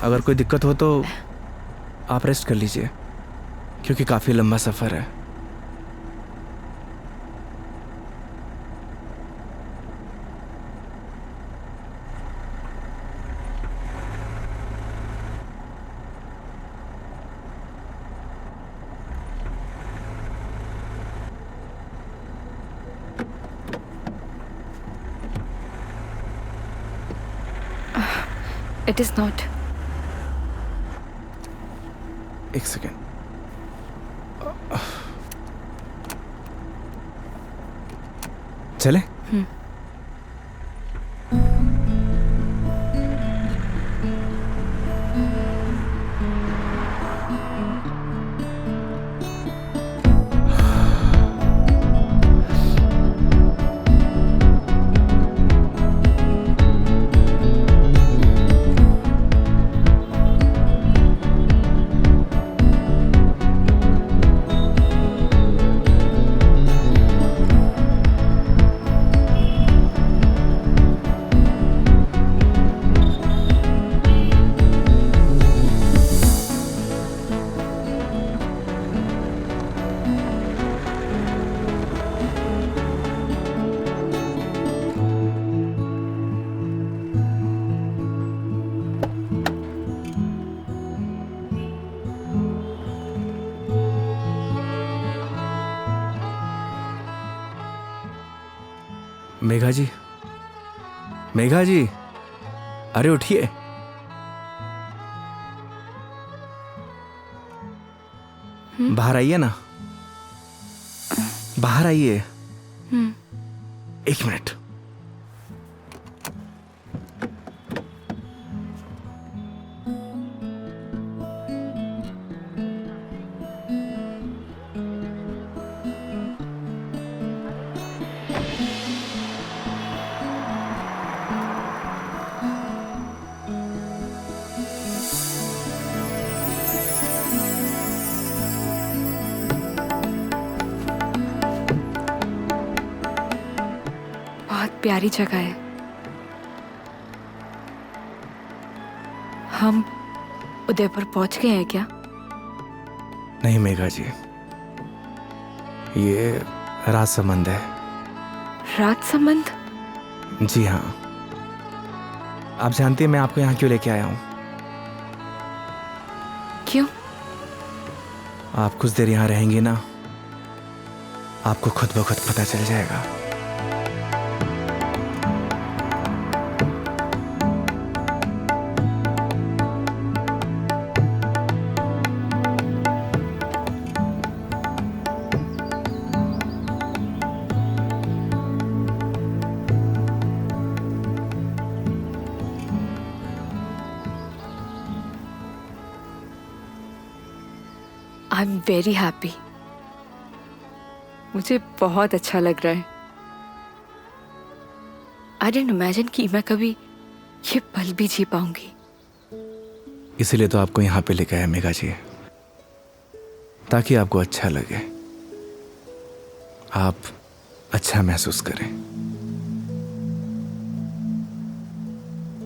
Speaker 1: अगर कोई दिक्कत हो तो आप रेस्ट कर लीजिए, क्योंकि काफ़ी लंबा सफ़र है।
Speaker 2: It is not.
Speaker 1: एक सेकेंड। चले? मेघा जी, मेघा जी, अरे उठिए। बाहर आइए ना, बाहर आइए। एक मिनट।
Speaker 2: प्यारी जगह है। हम उदयपुर पहुंच गए हैं क्या?
Speaker 1: नहीं मेघा जी, ये राज संबंध है।
Speaker 2: राज संबंध?
Speaker 1: जी हाँ। आप जानती हैं मैं आपको यहाँ क्यों लेके आया हूँ?
Speaker 2: क्यों?
Speaker 1: आप कुछ देर यहाँ रहेंगी ना, आपको खुद ब खुद पता चल जाएगा।
Speaker 2: I am very happy. मुझे बहुत अच्छा लग रहा है। आई डिडंट इमेजिन कि मैं कभी ये पल भी जी पाऊंगी।
Speaker 1: इसीलिए तो आपको यहाँ पे लेके आया मेघा जी, ताकि आपको अच्छा लगे, आप अच्छा महसूस करें।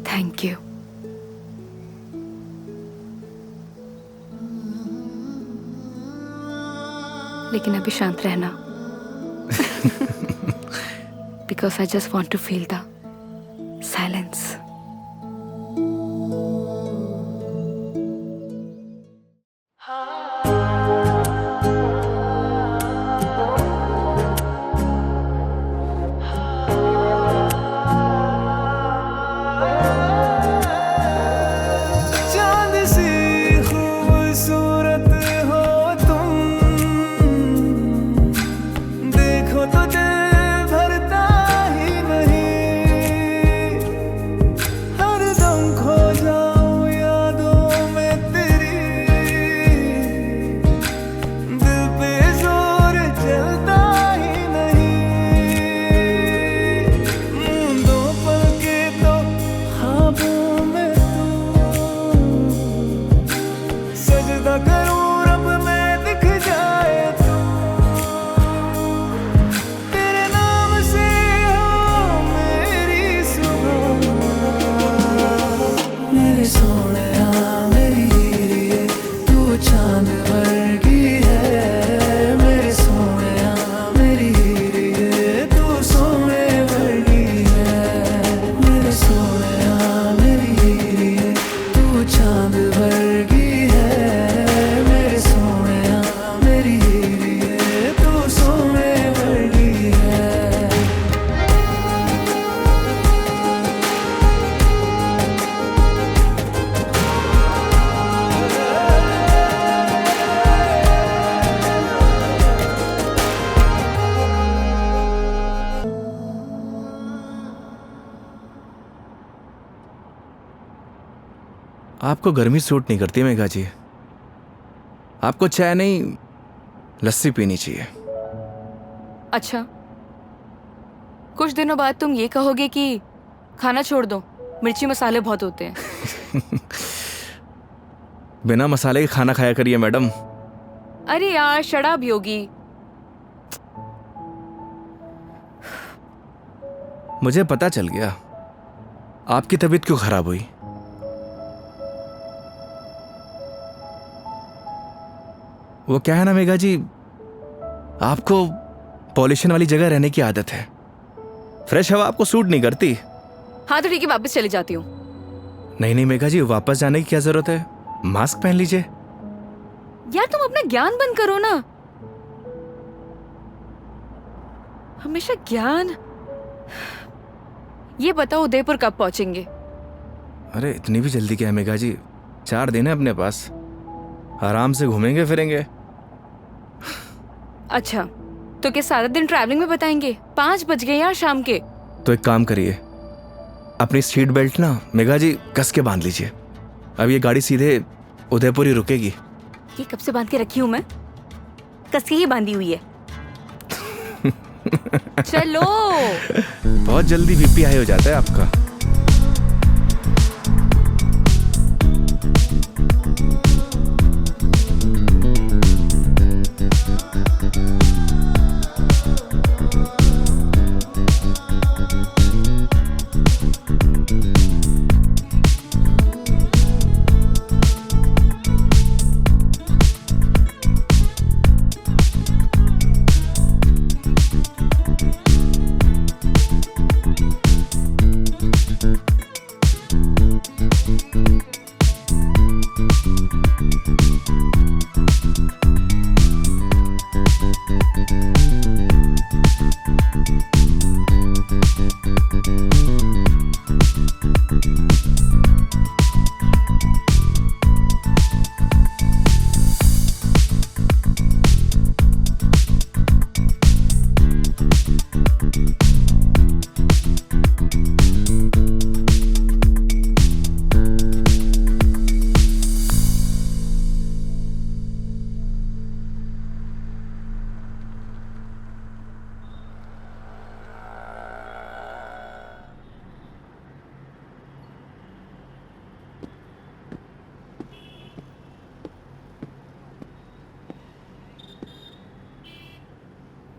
Speaker 2: Thank you. लेकिन अभी शांत रहना, because I just want to feel the silence.
Speaker 3: देखो तो दिल भरता ही नहीं।
Speaker 1: आपको गर्मी सूट नहीं करती मेघा जी। आपको चाय नहीं लस्सी पीनी चाहिए।
Speaker 2: अच्छा, कुछ दिनों बाद तुम ये कहोगे कि खाना छोड़ दो, मिर्ची मसाले बहुत होते हैं।
Speaker 1: बिना मसाले के खाना खाया करिए मैडम।
Speaker 2: अरे यार शराब योगी।
Speaker 1: मुझे पता चल गया आपकी तबीयत क्यों खराब हुई। वो क्या है ना मेघा जी, आपको पॉल्यूशन वाली जगह रहने की आदत है। फ्रेश हवा आपको सूट नहीं करती।
Speaker 2: हाँ तो ठीक है, वापस चली जाती हूँ।
Speaker 1: नहीं नहीं मेघा जी, वापस जाने की क्या जरूरत है, मास्क पहन लीजिए।
Speaker 2: यार तुम अपना ज्ञान बंद करो ना, हमेशा ज्ञान। ये बताओ उदयपुर कब पहुंचेंगे?
Speaker 1: अरे इतनी भी जल्दी क्या है मेघा जी, 4 दिन है अपने पास, आराम से घूमेंगे फिरेंगे।
Speaker 2: अच्छा तो क्या सारा दिन ट्रैवलिंग में बताएंगे? 5 बज गए यार शाम के।
Speaker 1: तो एक काम करिए, अपनी सीट बेल्ट ना मेघा जी कस के बांध लीजिए। अब ये गाड़ी सीधे उदयपुर ही रुकेगी।
Speaker 2: ये कब से बांध के रखी हूँ मैं? कस के ही बांधी हुई है। चलो।
Speaker 1: बहुत जल्दी बीपी हाई हो जाता है आपका।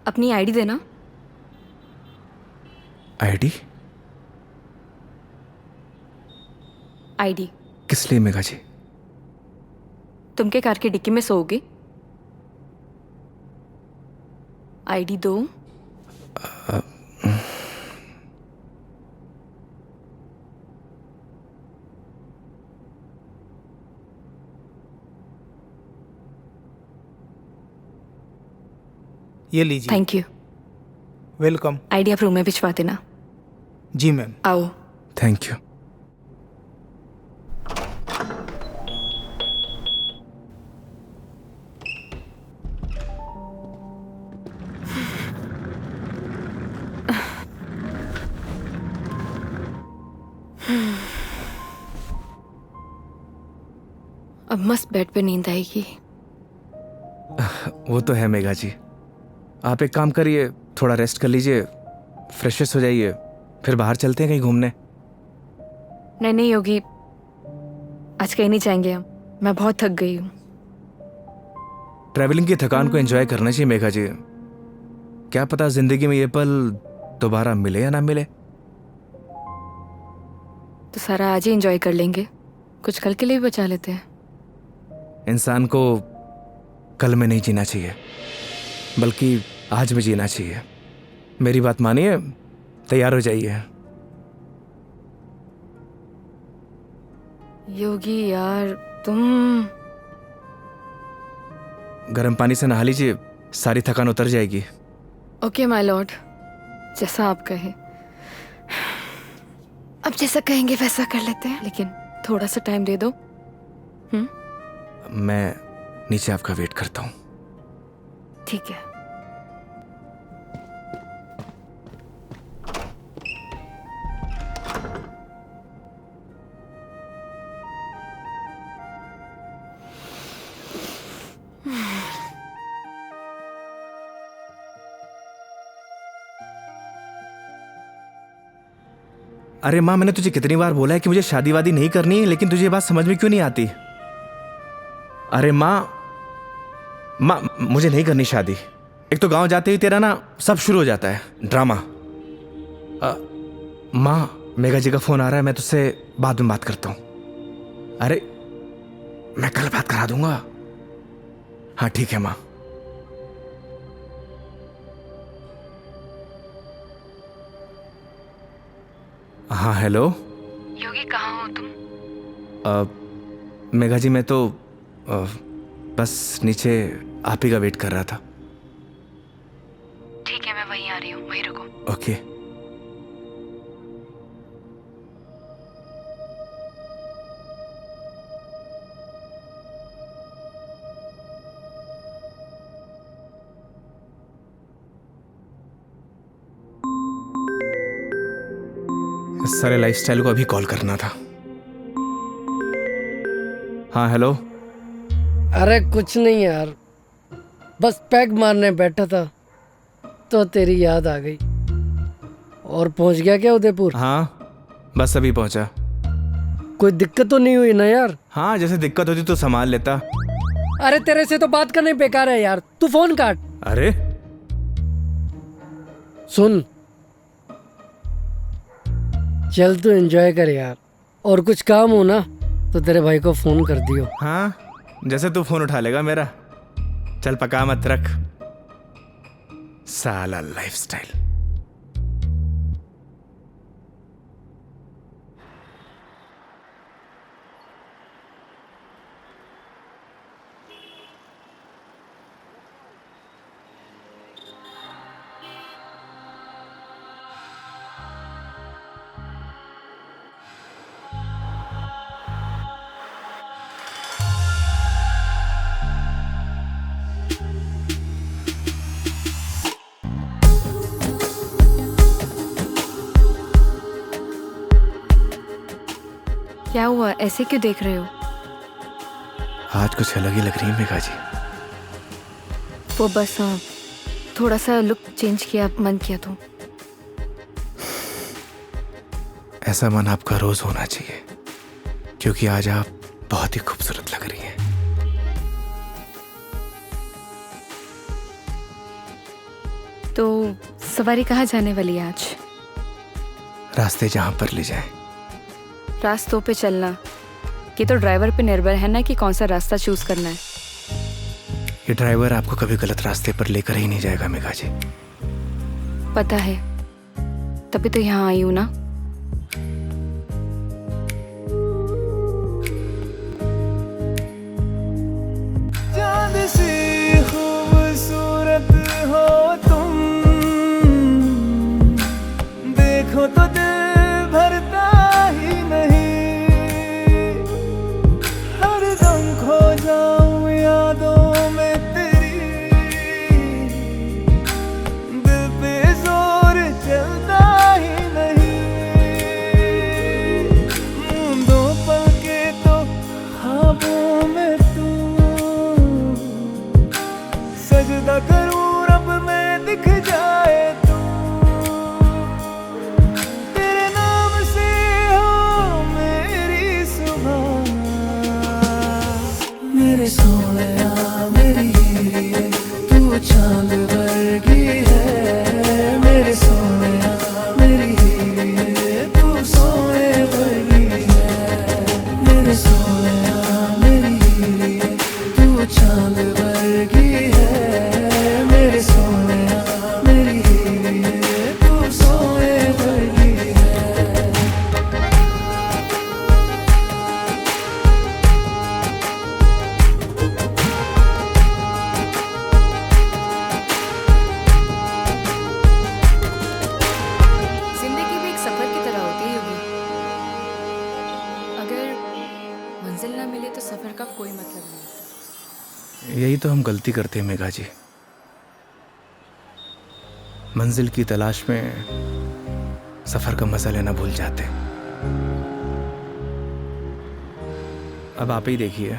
Speaker 2: अपनी आईडी देना।
Speaker 1: आईडी?
Speaker 2: आईडी
Speaker 1: किस लिए मेघा जी?
Speaker 2: तुम के कार की डिक्की में सोओगे? आईडी दो।
Speaker 7: ये लीजिए।
Speaker 2: Thank you.
Speaker 7: वेलकम।
Speaker 2: आईडी आप रूम में भिजवा देना।
Speaker 7: जी मैम।
Speaker 2: आओ।
Speaker 1: Thank you.
Speaker 2: अब मस्त बेड पे नींद आएगी।
Speaker 1: वो तो है मेघा जी, आप एक काम करिए, थोड़ा रेस्ट कर लीजिए, फ्रेश हो जाइए, फिर बाहर चलते हैं कहीं घूमने।
Speaker 2: नहीं नहीं योगी, आज कहीं नहीं जाएंगे हम, मैं बहुत थक गई हूँ।
Speaker 1: ट्रैवलिंग की थकान को एंजॉय करना चाहिए मेघा जी। क्या पता जिंदगी में ये पल दोबारा मिले या ना मिले।
Speaker 2: तो सारा आज ही एंजॉय कर लेंगे, कुछ कल के लिए भी बचा लेते हैं।
Speaker 1: इंसान को कल में नहीं जीना चाहिए, बल्कि आज में जीना चाहिए। मेरी बात मानिए, तैयार हो जाइए।
Speaker 2: योगी यार तुम।
Speaker 1: गर्म पानी से नहा लीजिए, सारी थकान उतर जाएगी।
Speaker 2: ओके माय लॉर्ड, जैसा आप कहे। अब जैसा कहेंगे वैसा कर लेते हैं, लेकिन थोड़ा सा टाइम दे दो।
Speaker 1: मैं नीचे आपका वेट करता हूँ।
Speaker 2: ठीक है।
Speaker 1: अरे माँ, मैंने तुझे कितनी बार बोला है कि मुझे शादी वादी नहीं करनी, लेकिन तुझे ये बात समझ में क्यों नहीं आती? अरे माँ, मुझे नहीं करनी शादी। एक तो गांव जाते ही तेरा ना सब शुरू हो जाता है ड्रामा। माँ, मेघा जी का फोन आ रहा है, मैं तुझसे बाद में बात करता हूँ। अरे मैं कल बात करा दूंगा। हाँ ठीक है माँ। हाँ हेलो
Speaker 2: योगी, कहाँ हो तुम?
Speaker 1: मेघा जी, मैं तो बस नीचे आप ही का वेट कर रहा था।
Speaker 2: ठीक है, मैं वहीं आ रही हूँ, वहीं रुको।
Speaker 1: ओके। इस सारे लाइफस्टाइल को अभी कॉल करना था। हाँ हेलो।
Speaker 5: अरे कुछ नहीं यार, बस पैग मारने बैठा था तो तेरी याद आ गई। और पहुंच गया क्या उदयपुर?
Speaker 1: हाँ बस अभी पहुंचा।
Speaker 5: कोई दिक्कत तो नहीं हुई ना यार?
Speaker 1: हाँ, जैसे दिक्कत होती तो संभाल लेता।
Speaker 5: अरे तेरे से तो बात करना बेकार है यार, तू फोन काट।
Speaker 1: अरे
Speaker 5: सुन, चल तू एंजॉय कर यार, और कुछ काम हो ना तो तेरे भाई को फोन कर दियो।
Speaker 1: हाँ, जैसे तू फोन उठा लेगा मेरा। चल पका मत रख, साला लाइफस्टाइल।
Speaker 2: क्या हुआ, ऐसे क्यों देख रहे हो?
Speaker 1: आज कुछ अलग ही लग रही है मेघा जी।
Speaker 2: वो बस थोड़ा सा लुक चेंज किया, मन किया तो।
Speaker 1: ऐसा मन आपका रोज होना चाहिए, क्योंकि आज आप बहुत ही खूबसूरत लग रही हैं।
Speaker 2: तो सवारी कहाँ जाने वाली है आज?
Speaker 1: रास्ते जहां पर ले जाए।
Speaker 2: रास्तों पे चलना, ये तो ड्राइवर पे निर्भर है ना कि कौन सा रास्ता चूज करना है।
Speaker 1: ये ड्राइवर आपको कभी गलत रास्ते पर लेकर ही नहीं जाएगा मेघा जी।
Speaker 2: पता है, तभी तो यहाँ आई हूँ ना।
Speaker 3: चांद सी खूबसूरत हो तुम, देखो तो दिल भरता ही नहीं। हरदम खो जाऊं यादों में तेरी, दिल पे जोर चलता ही नहीं। मूंदों पल के तो ख्वाबों में तू, सजदा करूं रब में दिख जाए तू। तेरे नाम से हो मेरी सुबह, मेरे सोनिया मेरी हीरे, तू चांद वर्गी है। मेरे सोनिया मेरी हीरे, तू सोने वर्गी है। मेरे सोनिया मेरी हीरे, तू चांद वर्गी है। मेरे सोनिया मेरी हीरे, तू सोने वर्गी है।
Speaker 2: जिंदगी भी एक सफर की तरह होती है योगी। अगर मंजिल ना मिले तो सफर का कोई मतलब नहीं।
Speaker 1: यही तो हम गलती करते हैं मेघा जी, मंजिल की तलाश में सफर का मजा लेना भूल जाते। अब आप ही देखिए,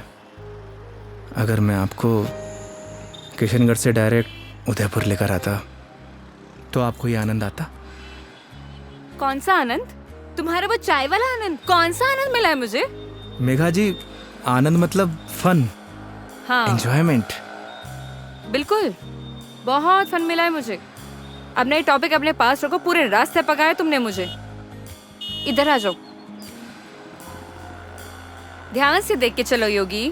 Speaker 1: अगर मैं आपको किशनगढ़ से डायरेक्ट उदयपुर लेकर आता तो आपको ये आनंद आता?
Speaker 2: कौन सा आनंद? तुम्हारा वो चाय वाला आनंद, कौन सा आनंद मिला है मुझे?
Speaker 1: मेघा जी, आनंद मतलब फन,
Speaker 2: हाँ
Speaker 1: एंजॉयमेंट।
Speaker 2: बिल्कुल, बहुत फन मिला है मुझे। अब नए टॉपिक अपने पास रखो, पूरे रास्ते पकाया तुमने मुझे। इधर आ जाओ, ध्यान से देख के चलो योगी,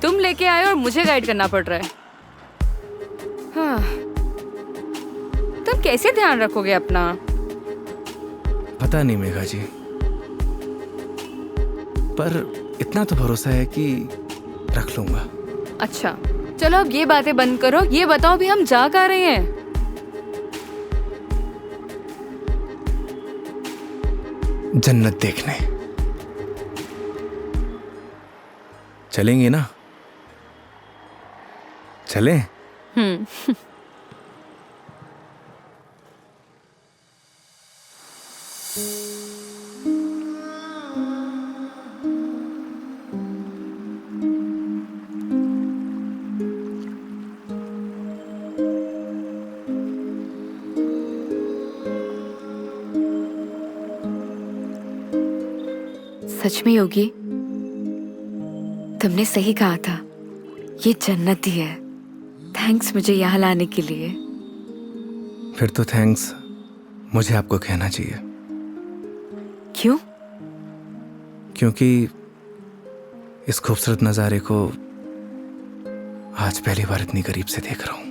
Speaker 2: तुम लेके आए और मुझे गाइड करना पड़ रहा है। हाँ, तुम कैसे ध्यान रखोगे अपना?
Speaker 1: पता नहीं मेघा जी, पर इतना तो भरोसा है कि रख लूंगा।
Speaker 2: अच्छा चलो अब ये बातें बंद करो, ये बताओ भी हम जा कहाँ रहे हैं?
Speaker 1: जन्नत देखने चलेंगे ना? चलें?
Speaker 2: सच में योगी, तुमने सही कहा था, ये जन्नत ही है। थैंक्स मुझे यहाँ लाने के लिए।
Speaker 1: फिर तो थैंक्स मुझे आपको कहना चाहिए।
Speaker 2: क्यों?
Speaker 1: क्योंकि इस खूबसूरत नज़ारे को आज पहली बार इतनी करीब से देख रहा हूं।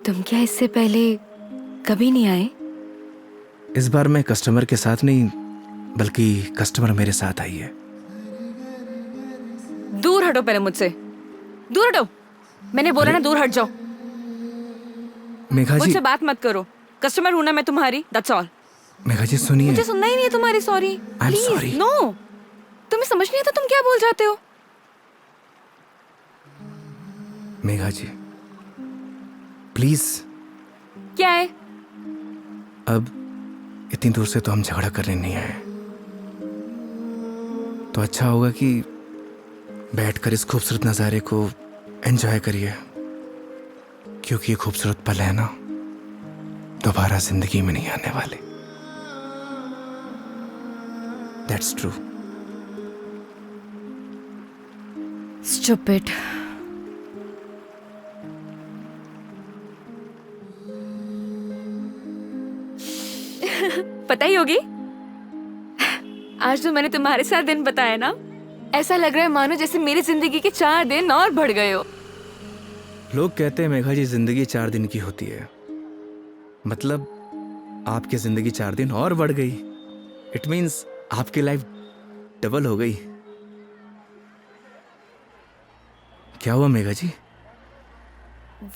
Speaker 2: तुम क्या इससे पहले कभी नहीं आए?
Speaker 1: इस बार मैं कस्टमर के साथ नहीं, बल्कि कस्टमर मेरे साथ आई है।
Speaker 2: दूर हटो पहले मुझसे, दूर हटो। मैंने बोला ना दूर हट जाओ।
Speaker 1: मेघा जी,
Speaker 2: मुझसे बात मत करो। कस्टमर हूं ना मैं तुम्हारी, दैट्स ऑल।
Speaker 1: मेघा जी सुनिए।
Speaker 2: मुझे सुनना ही नहीं है तुम्हारी sorry.
Speaker 1: I'm sorry.
Speaker 2: Please no, तुम्हें समझ नहीं आता तुम क्या बोल जाते हो।
Speaker 1: मेघा जी प्लीज,
Speaker 2: क्या है?
Speaker 1: अब इतनी दूर से तो हम झगड़ा करने नहीं आए, तो अच्छा होगा कि बैठकर इस खूबसूरत नज़ारे को एंजॉय करिए, क्योंकि ये खूबसूरत पल है ना, दोबारा जिंदगी में नहीं आने वाले। That's true.
Speaker 2: स्टूपिड। पता ही होगी, आज तो मैंने तुम्हारे साथ दिन बताया ना, ऐसा लग रहा है मानो जैसे मेरी जिंदगी के 4 दिन और बढ़ गए हो।
Speaker 1: लोग कहते हैं मेघा जी जिंदगी 4 दिन की होती है, मतलब आपकी जिंदगी 4 दिन और बढ़ गई। इट मीन्स आपकी लाइफ डबल हो गई। क्या हुआ मेघा जी?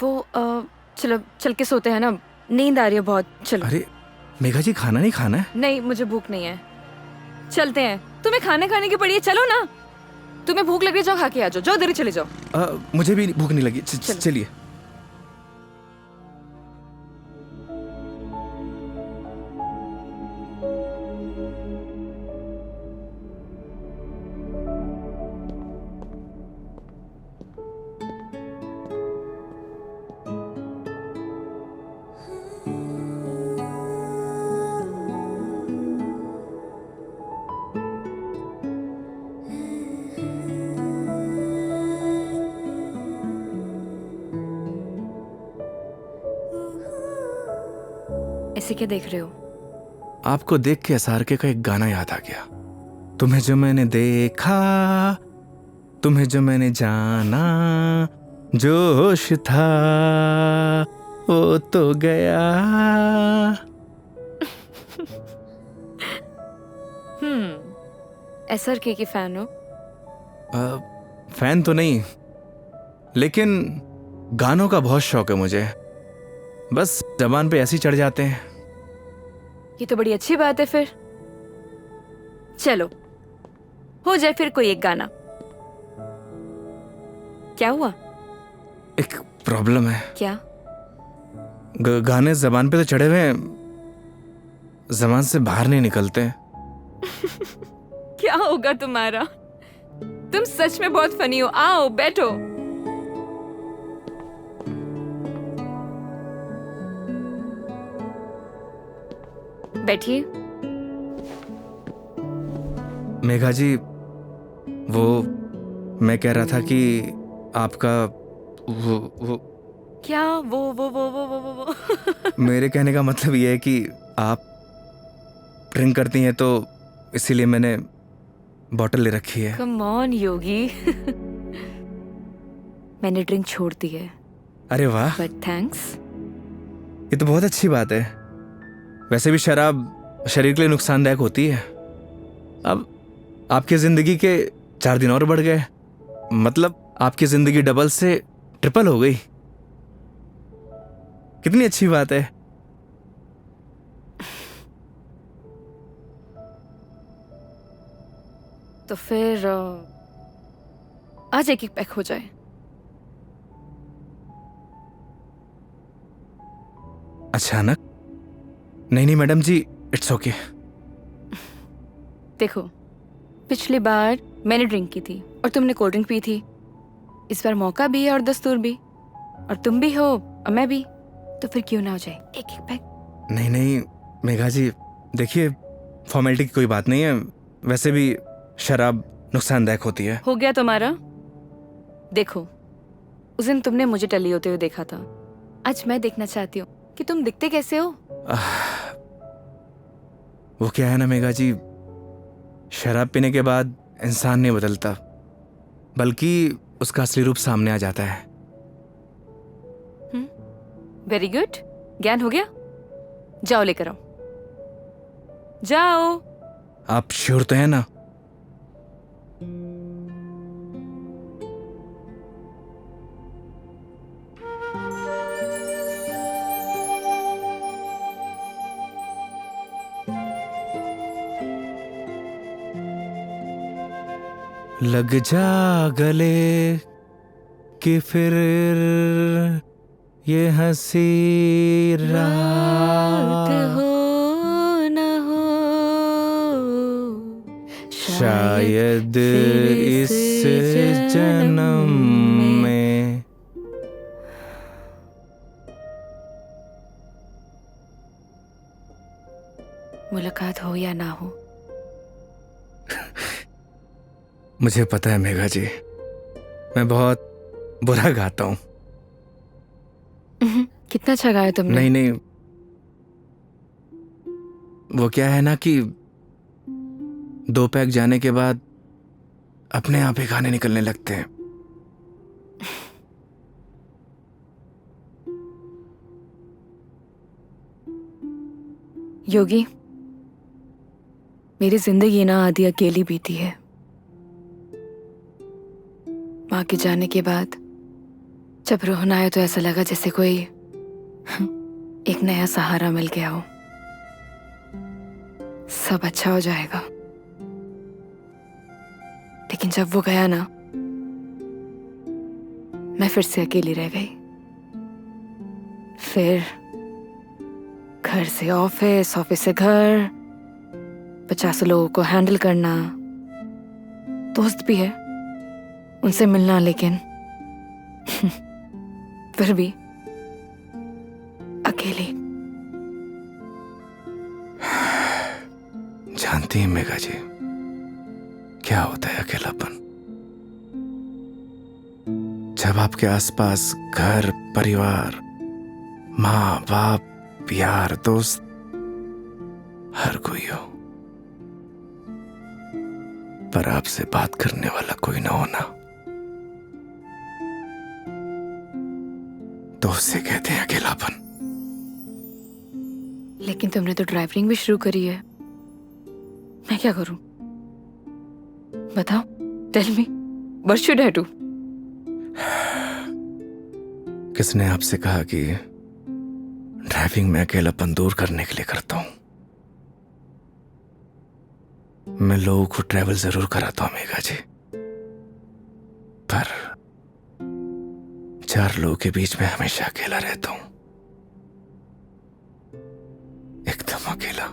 Speaker 2: वो चलो चल के सोते हैं ना, नींद आ रही है बहुत। चलो।
Speaker 1: अरे मेघा जी, खाना नहीं खाना है?
Speaker 2: नहीं, मुझे भूख नहीं है। चलते हैं, तुम्हें खाना खाने की पड़ी है, चलो ना। तुम्हें भूख लग रही है, जाओ खा के आ जाओ, जाओ इधर ही चले जाओ।
Speaker 1: मुझे भी भूख नहीं लगी। चलिए।
Speaker 2: ऐसे क्या देख रहे हो?
Speaker 1: आपको देख के एसआर के का एक गाना याद आ गया। तुम्हें जो मैंने देखा, तुम्हें जो मैंने जाना, जोश था वो तो गया।
Speaker 2: एसआर के फैन हो?
Speaker 1: फैन तो नहीं, लेकिन गानों का बहुत शौक है मुझे। बस जबान पे ऐसे ही चढ़ जाते हैं।
Speaker 2: ये तो बड़ी अच्छी बात है फिर। चलो हो जाए फिर कोई एक गाना। क्या हुआ?
Speaker 1: एक प्रॉब्लम है।
Speaker 2: क्या?
Speaker 1: गाने जबान पे तो चढ़े हुए हैं, जबान से बाहर नहीं निकलते।
Speaker 2: क्या होगा तुम्हारा? तुम सच में बहुत फनी हो। आओ बैठो। बैठिए।
Speaker 1: मेघा जी, वो मैं कह रहा था कि आपका वो
Speaker 2: क्या वो
Speaker 1: मेरे कहने का मतलब ये है कि आप ड्रिंक करती हैं तो इसीलिए मैंने बॉटल ले रखी है।
Speaker 2: कम ऑन योगी। मैंने ड्रिंक छोड़ दी है,
Speaker 1: अरे वाह,
Speaker 2: बट थैंक्स।
Speaker 1: ये तो बहुत अच्छी बात है। वैसे भी शराब शरीर के लिए नुकसानदायक होती है। अब आपकी जिंदगी के 4 दिन और बढ़ गए, मतलब आपकी जिंदगी डबल से ट्रिपल हो गई। कितनी अच्छी बात है।
Speaker 2: तो फिर आज एक पैक हो जाए।
Speaker 1: अचानक? नहीं नहीं मैडम जी, इट्स ओके।
Speaker 2: देखो, पिछली बार मैंने ड्रिंक की थी और तुमने कोल्ड ड्रिंक पी थी। इस बार मौका भी है और दस्तूर भी, और तुम भी हो और मैं भी, तो फिर क्यों ना हो जाए एक एक पैक।
Speaker 1: नहीं नहीं मेघा जी, देखिए फॉर्मेलिटी की कोई बात नहीं है। वैसे भी शराब नुकसानदायक होती है।
Speaker 2: हो गया तुम्हारा। देखो, उस दिन तुमने मुझे टली होते हुए देखा था, आज मैं देखना चाहती हूँ कि तुम दिखते कैसे हो।
Speaker 1: वो क्या है ना मेघा जी, शराब पीने के बाद इंसान नहीं बदलता, बल्कि उसका असली रूप सामने आ जाता है।
Speaker 2: वेरी गुड, ज्ञान हो गया। जाओ लेकर आओ, जाओ।
Speaker 1: आप श्योर तो है ना? लग जा गले कि फिर ये हंसी रात
Speaker 2: हो न हो,
Speaker 1: शायद इस जन्म में।
Speaker 2: मुलाकात हो या ना हो।
Speaker 1: मुझे पता है मेघा जी, मैं बहुत बुरा गाता हूँ।
Speaker 2: कितना अच्छा गाया तुमने।
Speaker 1: नहीं नहीं, वो क्या है ना कि 2 पैक जाने के बाद अपने आप ही गाने निकलने लगते हैं।
Speaker 2: योगी, मेरी जिंदगी ना आधी अकेली बीती है। माँ के जाने के बाद जब रोना आया तो ऐसा लगा जैसे कोई एक नया सहारा मिल गया हो। सब अच्छा हो जाएगा। लेकिन जब वो गया ना, मैं फिर से अकेली रह गई। फिर घर से ऑफिस, ऑफिस से घर, 50 लोगों को हैंडल करना, दोस्त भी है, उनसे मिलना, लेकिन फिर भी अकेली।
Speaker 1: जानती हैं मेघा जी, क्या होता है अकेलापन? जब आपके आसपास घर, परिवार, माँ बाप, यार, दोस्त, हर कोई हो, पर आपसे बात करने वाला कोई ना होना, तो उसे कहते हैं अकेलापन।
Speaker 2: लेकिन तुमने तो ड्राइविंग भी शुरू करी है। मैं क्या करूं? बताओ, tell me, what should I do?
Speaker 1: किसने आपसे कहा कि ड्राइविंग में अकेलापन दूर करने के लिए करता हूं? मैं लोगों को ट्रैवल जरूर कराता हूं मेघा जी, पर 4 लोगों के बीच में हमेशा अकेला रहता हूं, एकदम अकेला।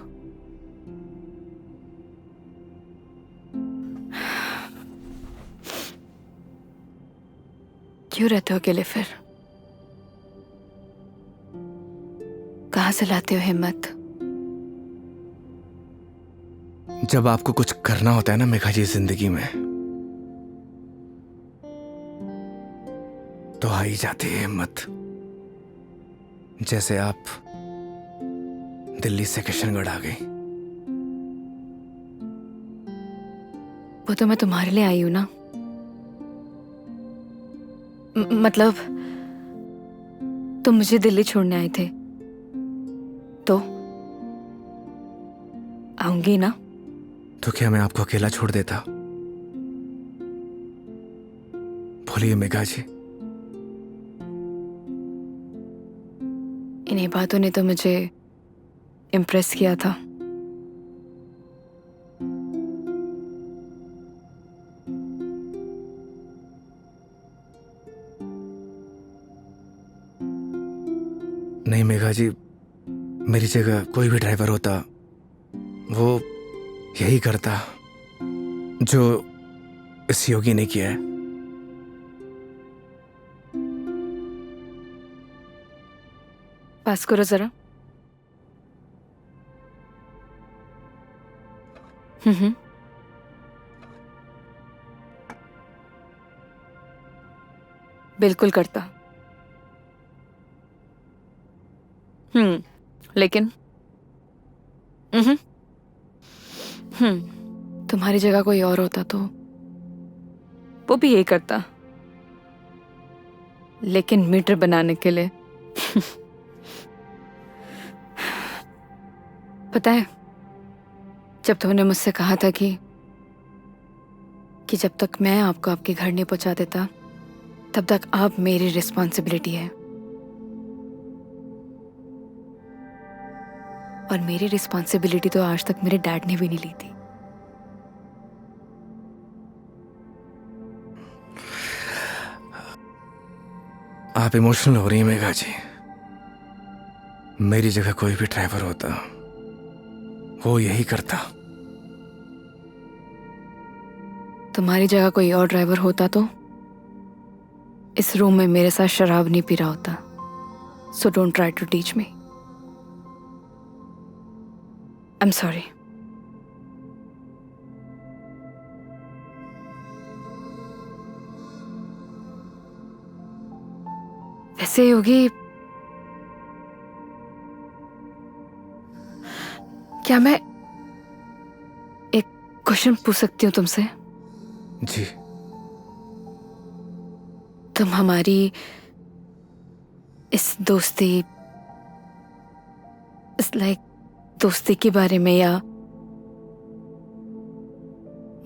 Speaker 2: क्यों रहते हो अकेले फिर? कहां से लाते हो हिम्मत
Speaker 1: जब आपको कुछ करना होता है ना मेघा जी जिंदगी में, तो आ ही जाती है हिम्मत। जैसे आप दिल्ली से किशनगढ़ आ गई।
Speaker 2: वो तो मैं तुम्हारे लिए आई हूं ना। मतलब तुम मुझे दिल्ली छोड़ने आए थे तो आऊंगी ना।
Speaker 1: तो क्या मैं आपको अकेला छोड़ देता? बोलिए मेघा जी।
Speaker 2: इन्हीं बातों ने तो मुझे इम्प्रेस किया था।
Speaker 1: नहीं मेघा जी, मेरी जगह कोई भी ड्राइवर होता वो यही करता जो इस योगी ने किया है।
Speaker 2: पास करो जरा। हम्म। बिल्कुल करता। लेकिन तुम्हारी जगह कोई और होता तो वो भी यही करता, लेकिन मीटर बनाने के लिए। पता है, जब तुमने मुझसे कहा था कि जब तक मैं आपको आपके घर नहीं पहुंचा देता तब तक आप मेरी रिस्पॉन्सिबिलिटी है, और मेरी रिस्पॉन्सिबिलिटी तो आज तक मेरे डैड ने भी नहीं ली थी।
Speaker 1: आप इमोशनल हो रही हैं मेघा जी। मेरी जगह कोई भी ड्राइवर होता वो यही करता।
Speaker 2: तुम्हारी जगह कोई और ड्राइवर होता तो इस रूम में मेरे साथ शराब नहीं पी रहा होता। So don't try to teach me. I am sorry. वैसे योगी, क्या मैं एक क्वेश्चन पूछ सकती हूँ तुमसे?
Speaker 1: जी।
Speaker 2: तुम हमारी इस दोस्ती, इस दोस्ती के बारे में, या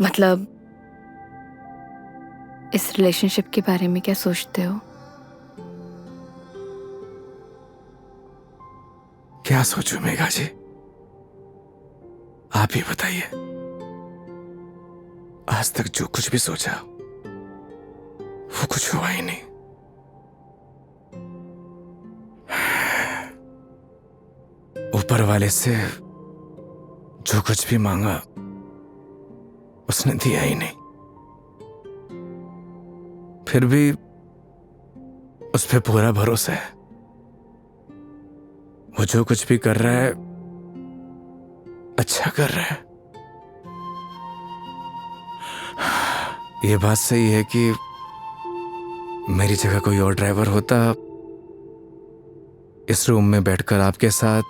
Speaker 2: मतलब इस रिलेशनशिप के बारे में क्या सोचते हो?
Speaker 1: क्या सोचूं मेघा जी, आप ही बताइए। आज तक जो कुछ भी सोचा वो कुछ हुआ ही नहीं। ऊपर वाले से जो कुछ भी मांगा उसने दिया ही नहीं। फिर भी उस पे पूरा भरोसा है। वो जो कुछ भी कर रहा है अच्छा कर रहा है। ये बात सही है कि मेरी जगह कोई और ड्राइवर होता इस रूम में बैठकर आपके साथ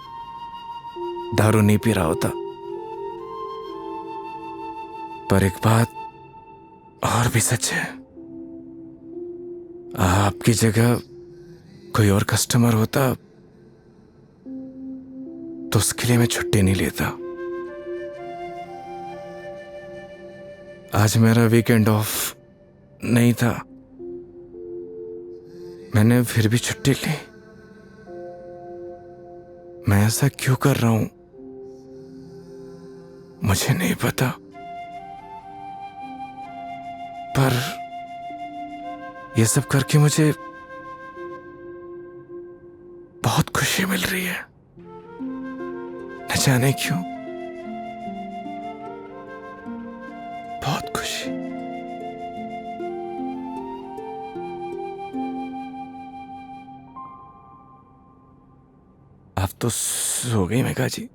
Speaker 1: दारू नहीं पी रहा होता। पर एक बात और भी सच है, आपकी जगह कोई और कस्टमर होता तो उसके लिए मैं छुट्टी नहीं लेता। आज मेरा वीकेंड ऑफ नहीं था, मैंने फिर भी छुट्टी ली। मैं ऐसा क्यों कर रहा हूं मुझे नहीं पता, पर ये सब करके मुझे बहुत खुशी मिल रही है। न जाने क्यों, बहुत खुशी। आप तो सो गई Megha ji.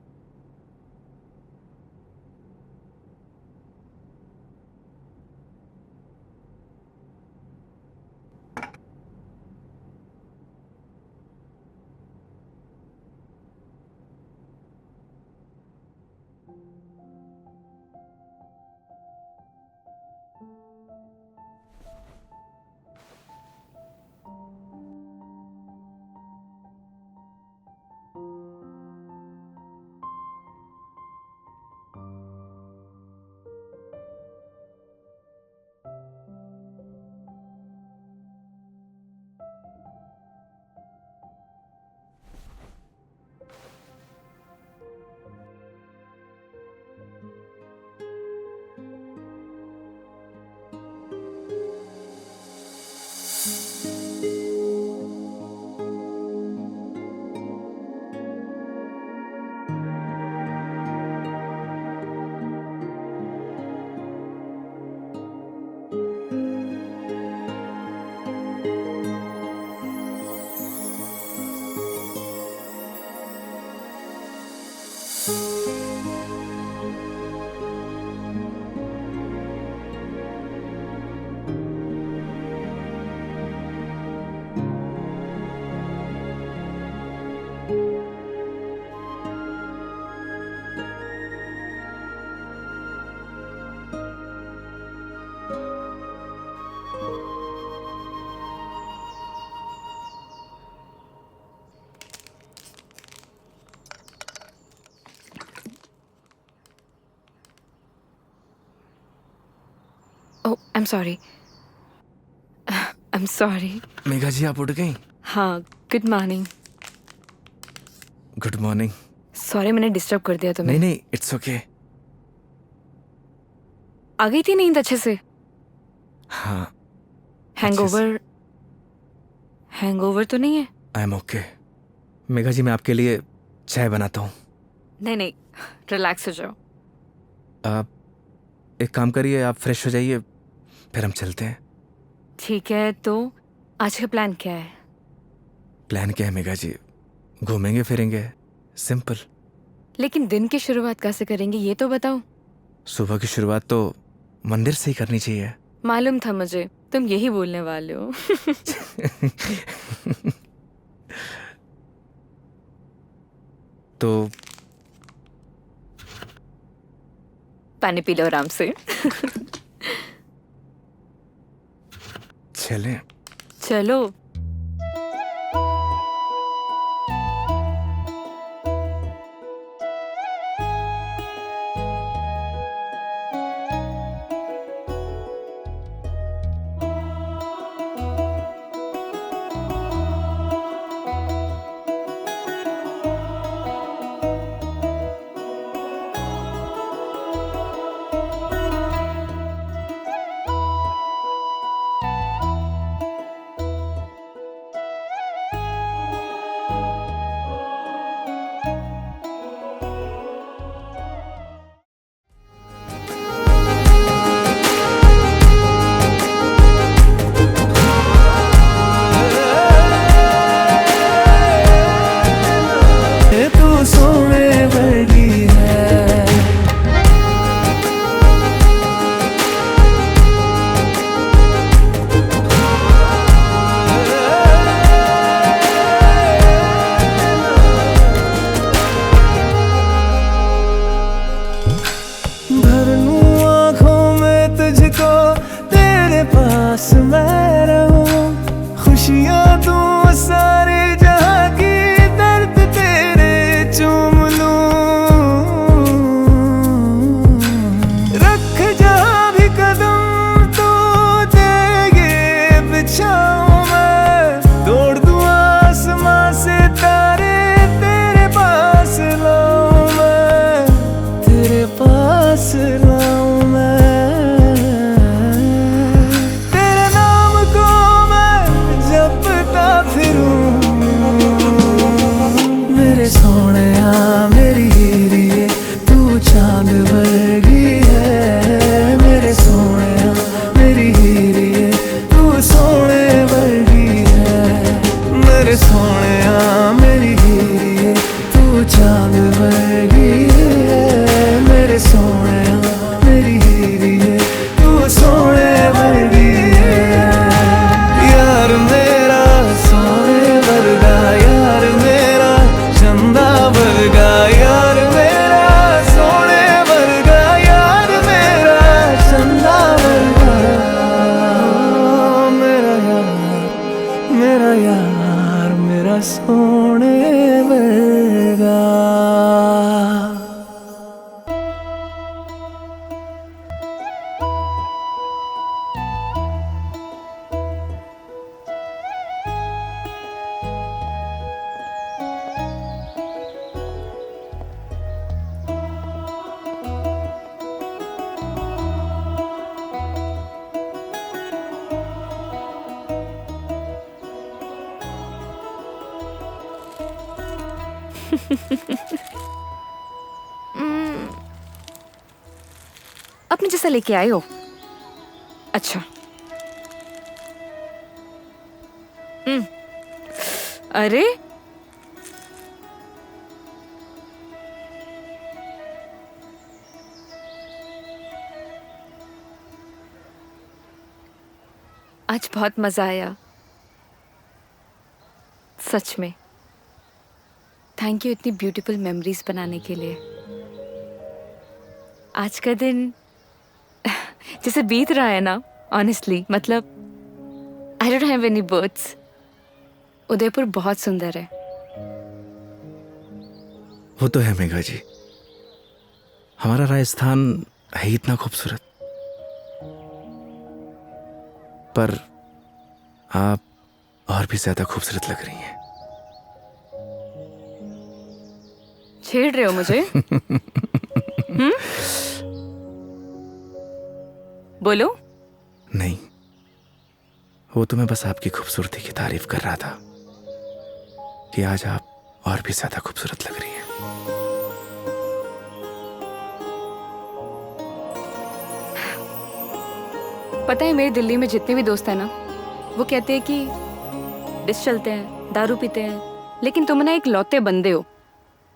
Speaker 2: Oh I am sorry, I am sorry.
Speaker 1: Megha ji आप उठ गई?
Speaker 2: हाँ, good morning.
Speaker 1: Good morning.
Speaker 2: Sorry मैंने डिस्टर्ब कर दिया तुम्हें।
Speaker 1: नहीं नहीं, इट्स ओके।
Speaker 2: आ गई थी नींद अच्छे से?
Speaker 1: हाँ।
Speaker 2: हैंगओवर हैंगओवर तो नहीं है?
Speaker 1: I am okay. Megha ji मैं आपके लिए चाय बनाता हूँ।
Speaker 2: नहीं नहीं, रिलैक्स हो जाओ।
Speaker 1: आप एक काम करिए, आप फ्रेश हो जाइए, फिर हम चलते हैं।
Speaker 2: ठीक है, तो आज का प्लान क्या है?
Speaker 1: प्लान क्या है मेघा जी? घूमेंगे फिरेंगे, सिंपल।
Speaker 2: लेकिन दिन की शुरुआत कैसे करेंगे ये तो बताओ।
Speaker 1: सुबह की शुरुआत तो मंदिर से ही करनी चाहिए।
Speaker 2: मालूम था मुझे तुम यही बोलने वाले हो।
Speaker 1: तो
Speaker 2: पानी पी लो आराम से।
Speaker 1: चलें?
Speaker 2: चलो।
Speaker 3: तू सोने वर्गी है। भर लूं आँखों में तुझको, तेरे पास मैं रहूं। खुशियाँ तू सारे जहाँ की, दर्द तेरे चूम लूं। रख जहाँ भी कदम तू देगे बिछाऊं मैं। तोड़ दूं आसमां से तारे, तेरे पास लाऊं मैं। तेरे पास लाऊं मैं। तेरे नाम को मैं जपता फिरूं। मेरे सोहणिया मेरी हीरिए, तू चांद वर्गी है। मेरे सोहणिया मेरी हीरिए, तू सोने वर्गी है। मेरे सोहणिया मेरी हीरिए, तू चांद वर्गी है। मेरे सोहणिया मेरी हीरिए, तू सोने वर्गी है। यार मेरा सोने वर्गा, यार मेरा चंदा वर्गा। यार मेरा सोने वर्गा, यार मेरा चंदा वर्गा। मेरा यार मेरा सोने वर्गा।
Speaker 2: अपने जैसा लेके आए हो? अच्छा। अरे आज बहुत मजा आया, सच में। थैंक यू इतनी ब्यूटीफुल मेमोरीज बनाने के लिए। आज का दिन जैसे बीत रहा है ना, ऑनेस्टली, मतलब I don't have any words. Udaipur बहुत सुंदर है।
Speaker 1: वो तो है मेघा जी, हमारा राजस्थान है ही इतना खूबसूरत, पर आप और भी ज्यादा खूबसूरत लग रही हैं।
Speaker 2: छेड़ रहे हो मुझे? बोलो।
Speaker 1: नहीं, वो तो मैं बस आपकी खूबसूरती की तारीफ कर रहा था कि आज आप और भी ज्यादा खूबसूरत लग रही हैं।
Speaker 2: पता है, मेरे दिल्ली में जितने भी दोस्त हैं ना, वो कहते हैं कि डिस चलते हैं, दारू पीते हैं, लेकिन तुम ना एक लौते बंदे हो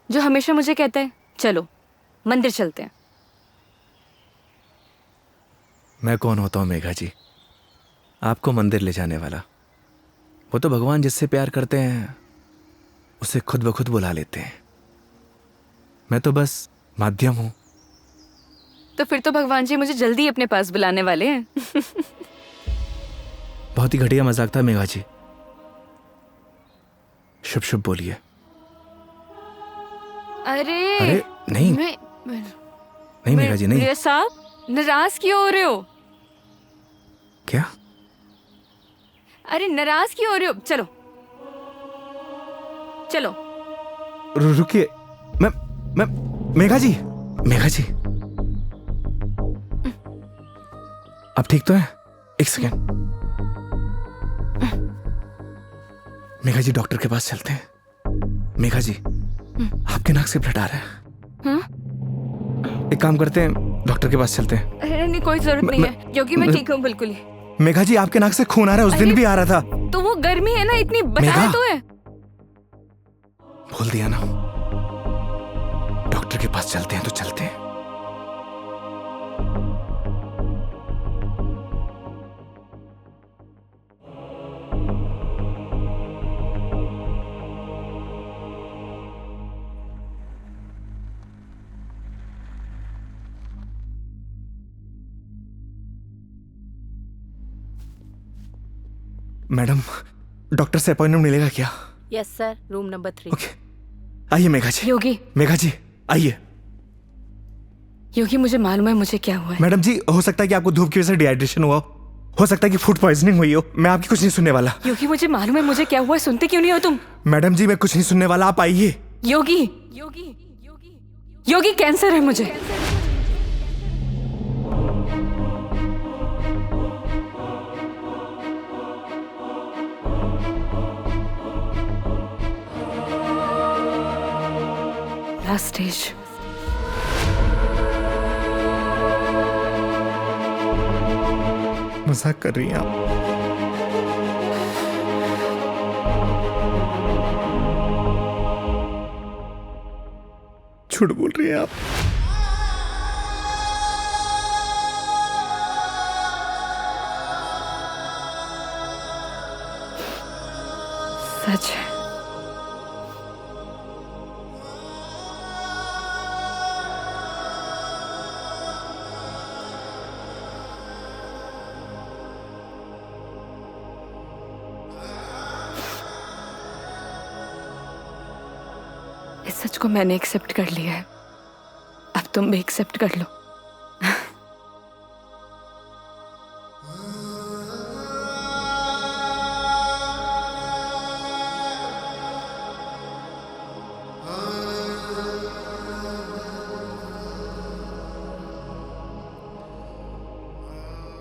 Speaker 2: जो हमेशा मुझे कहता है चलो मंदिर चलते हैं।
Speaker 1: मैं कौन होता हूँ मेघा जी, आपको मंदिर ले जाने वाला? वो तो भगवान जिससे प्यार करते हैं उसे खुद ब खुद बुला लेते हैं। मैं तो बस माध्यम हूं।
Speaker 2: तो फिर तो भगवान जी मुझे जल्दी ही अपने पास बुलाने वाले हैं।
Speaker 1: बहुत ही घटिया मजाक था मेघा जी। शुभ शुभ बोलिए।
Speaker 2: अरे
Speaker 1: नहीं
Speaker 2: मैं
Speaker 1: नहीं मेघा जी, नहीं।
Speaker 2: प्रिया साहब, नाराज क्यों हो रहे हो?
Speaker 1: क्या?
Speaker 2: अरे नाराज क्यों हो रहे हो? चलो चलो।
Speaker 1: रुकिए, मैं मेघा जी, मेघा जी, अब ठीक तो है? एक सेकेंड। मेघा जी, डॉक्टर के पास चलते हैं। मेघा जी, आपके नाक से ब्लड आ रहा है। एक काम करते हैं, डॉक्टर के पास चलते हैं।
Speaker 2: अरे नहीं, कोई जरूरत नहीं है क्योंकि मैं ठीक हूँ बिल्कुल ही।
Speaker 1: मेघा जी, आपके नाक से खून आ रहा है, उस दिन भी आ रहा था।
Speaker 2: तो वो गर्मी है ना, इतनी बताया
Speaker 1: मेघा,
Speaker 2: तो है।
Speaker 1: बोल दिया ना, डॉक्टर के पास चलते हैं तो चलते हैं। मैडम, डॉक्टर से अपॉइंटमेंट मिलेगा क्या?
Speaker 8: Yes sir, room number 3।
Speaker 1: Okay, आइए मेघा जी।
Speaker 2: योगी,
Speaker 1: मेघा जी आइए।
Speaker 2: योगी, मुझे मालूम है मुझे क्या हुआ है।
Speaker 1: मैडम जी, हो सकता है कि आपको धूप की वजह से डिहाइड्रेशन हुआ हो सकता है कि फूड पॉइजनिंग हुई हो। मैं आपकी कुछ नहीं सुनने वाला।
Speaker 2: योगी, मुझे मालूम है मुझे क्या हुआ है, सुनते क्यों नहीं हो तुम?
Speaker 1: मैडम जी, मैं कुछ नहीं सुनने वाला, आप आइए।
Speaker 2: योगी, योगी, योगी, कैंसर है मुझे। Last stage.
Speaker 1: मजाक कर रही हैं आप? झूठ बोल रही हैं आप?
Speaker 2: सच है। इस सच को मैंने एक्सेप्ट कर लिया है, अब तुम भी एक्सेप्ट कर लो।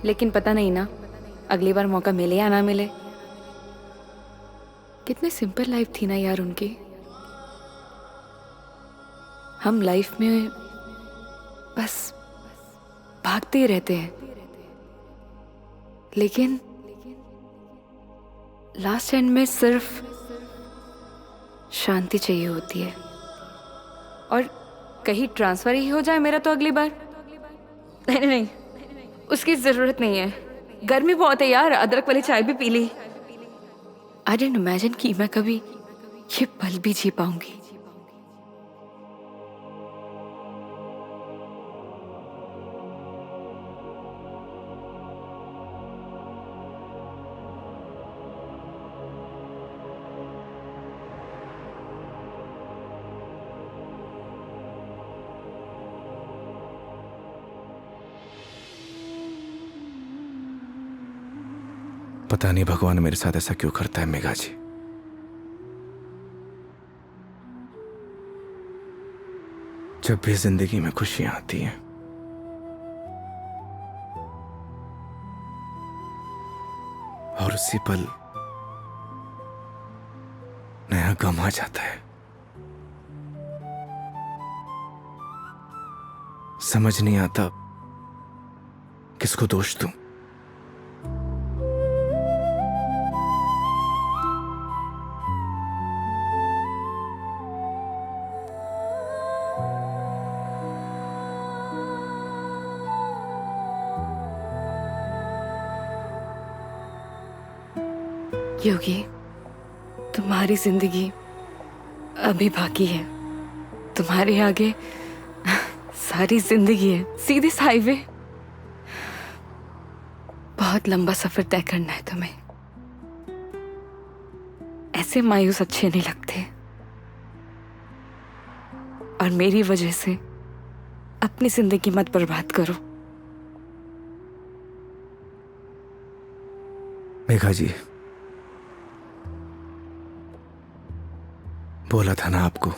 Speaker 2: लेकिन पता नहीं ना, अगली बार मौका मिले या ना मिले। कितनी सिंपल लाइफ थी ना यार उनकी। हम लाइफ में बस भागते ही रहते हैं, लेकिन लास्ट एंड में सिर्फ शांति चाहिए होती है। और कहीं ट्रांसफर ही हो जाए मेरा तो अगली बार। नहीं नहीं, उसकी जरूरत नहीं है। गर्मी बहुत है यार, अदरक वाली चाय भी पी ली। आई डिडंट इमेजिन कि मैं कभी ये पल भी जी पाऊंगी।
Speaker 1: पता नहीं भगवान मेरे साथ ऐसा क्यों करता है मेघा जी। जब भी जिंदगी में खुशियां आती हैं और उसी पल नया गम आ जाता है, समझ नहीं आता किसको दोष दूं।
Speaker 2: योगी, तुम्हारी जिंदगी अभी बाकी है। तुम्हारे आगे सारी जिंदगी है, सीधे हाईवे। बहुत लंबा सफर तय करना है तुम्हें। ऐसे मायूस अच्छे नहीं लगते, और मेरी वजह से अपनी जिंदगी मत बर्बाद करो।
Speaker 1: मेघा जी, बोला था ना आपको,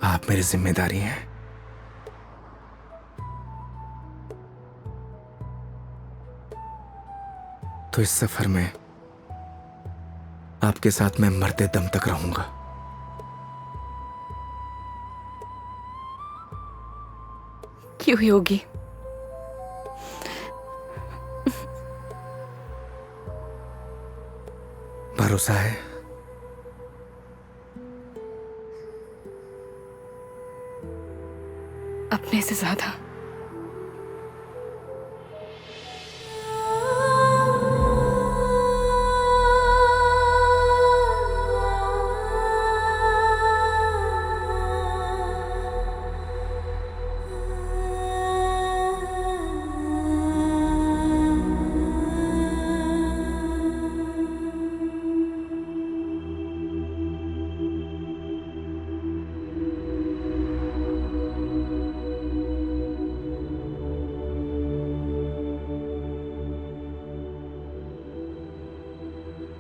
Speaker 1: आप मेरी जिम्मेदारी हैं। तो इस सफर में आपके साथ मैं मरते दम तक रहूंगा।
Speaker 2: क्यों योगी?
Speaker 1: भरोसा है।
Speaker 2: अपने से ज्यादा।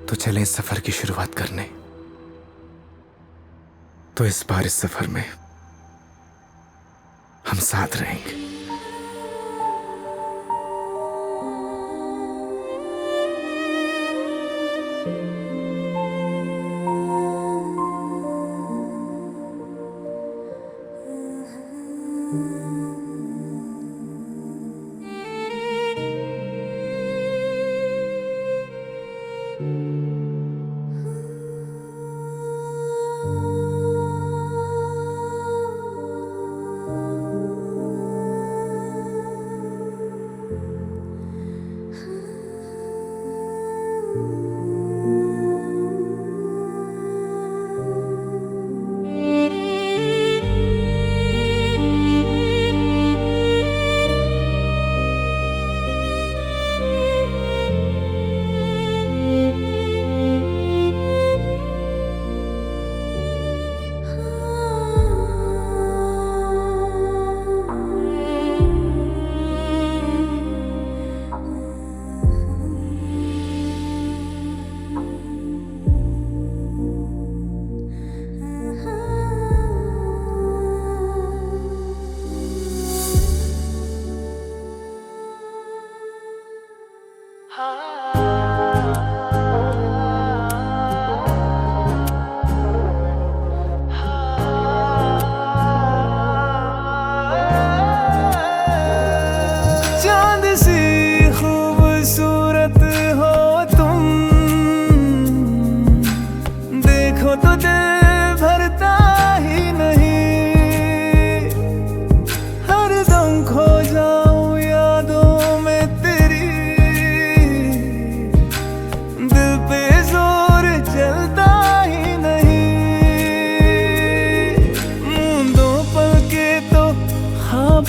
Speaker 1: तो चलें इस सफर की शुरुआत करने। तो इस बार इस सफर में हम साथ रहेंगे।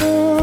Speaker 3: को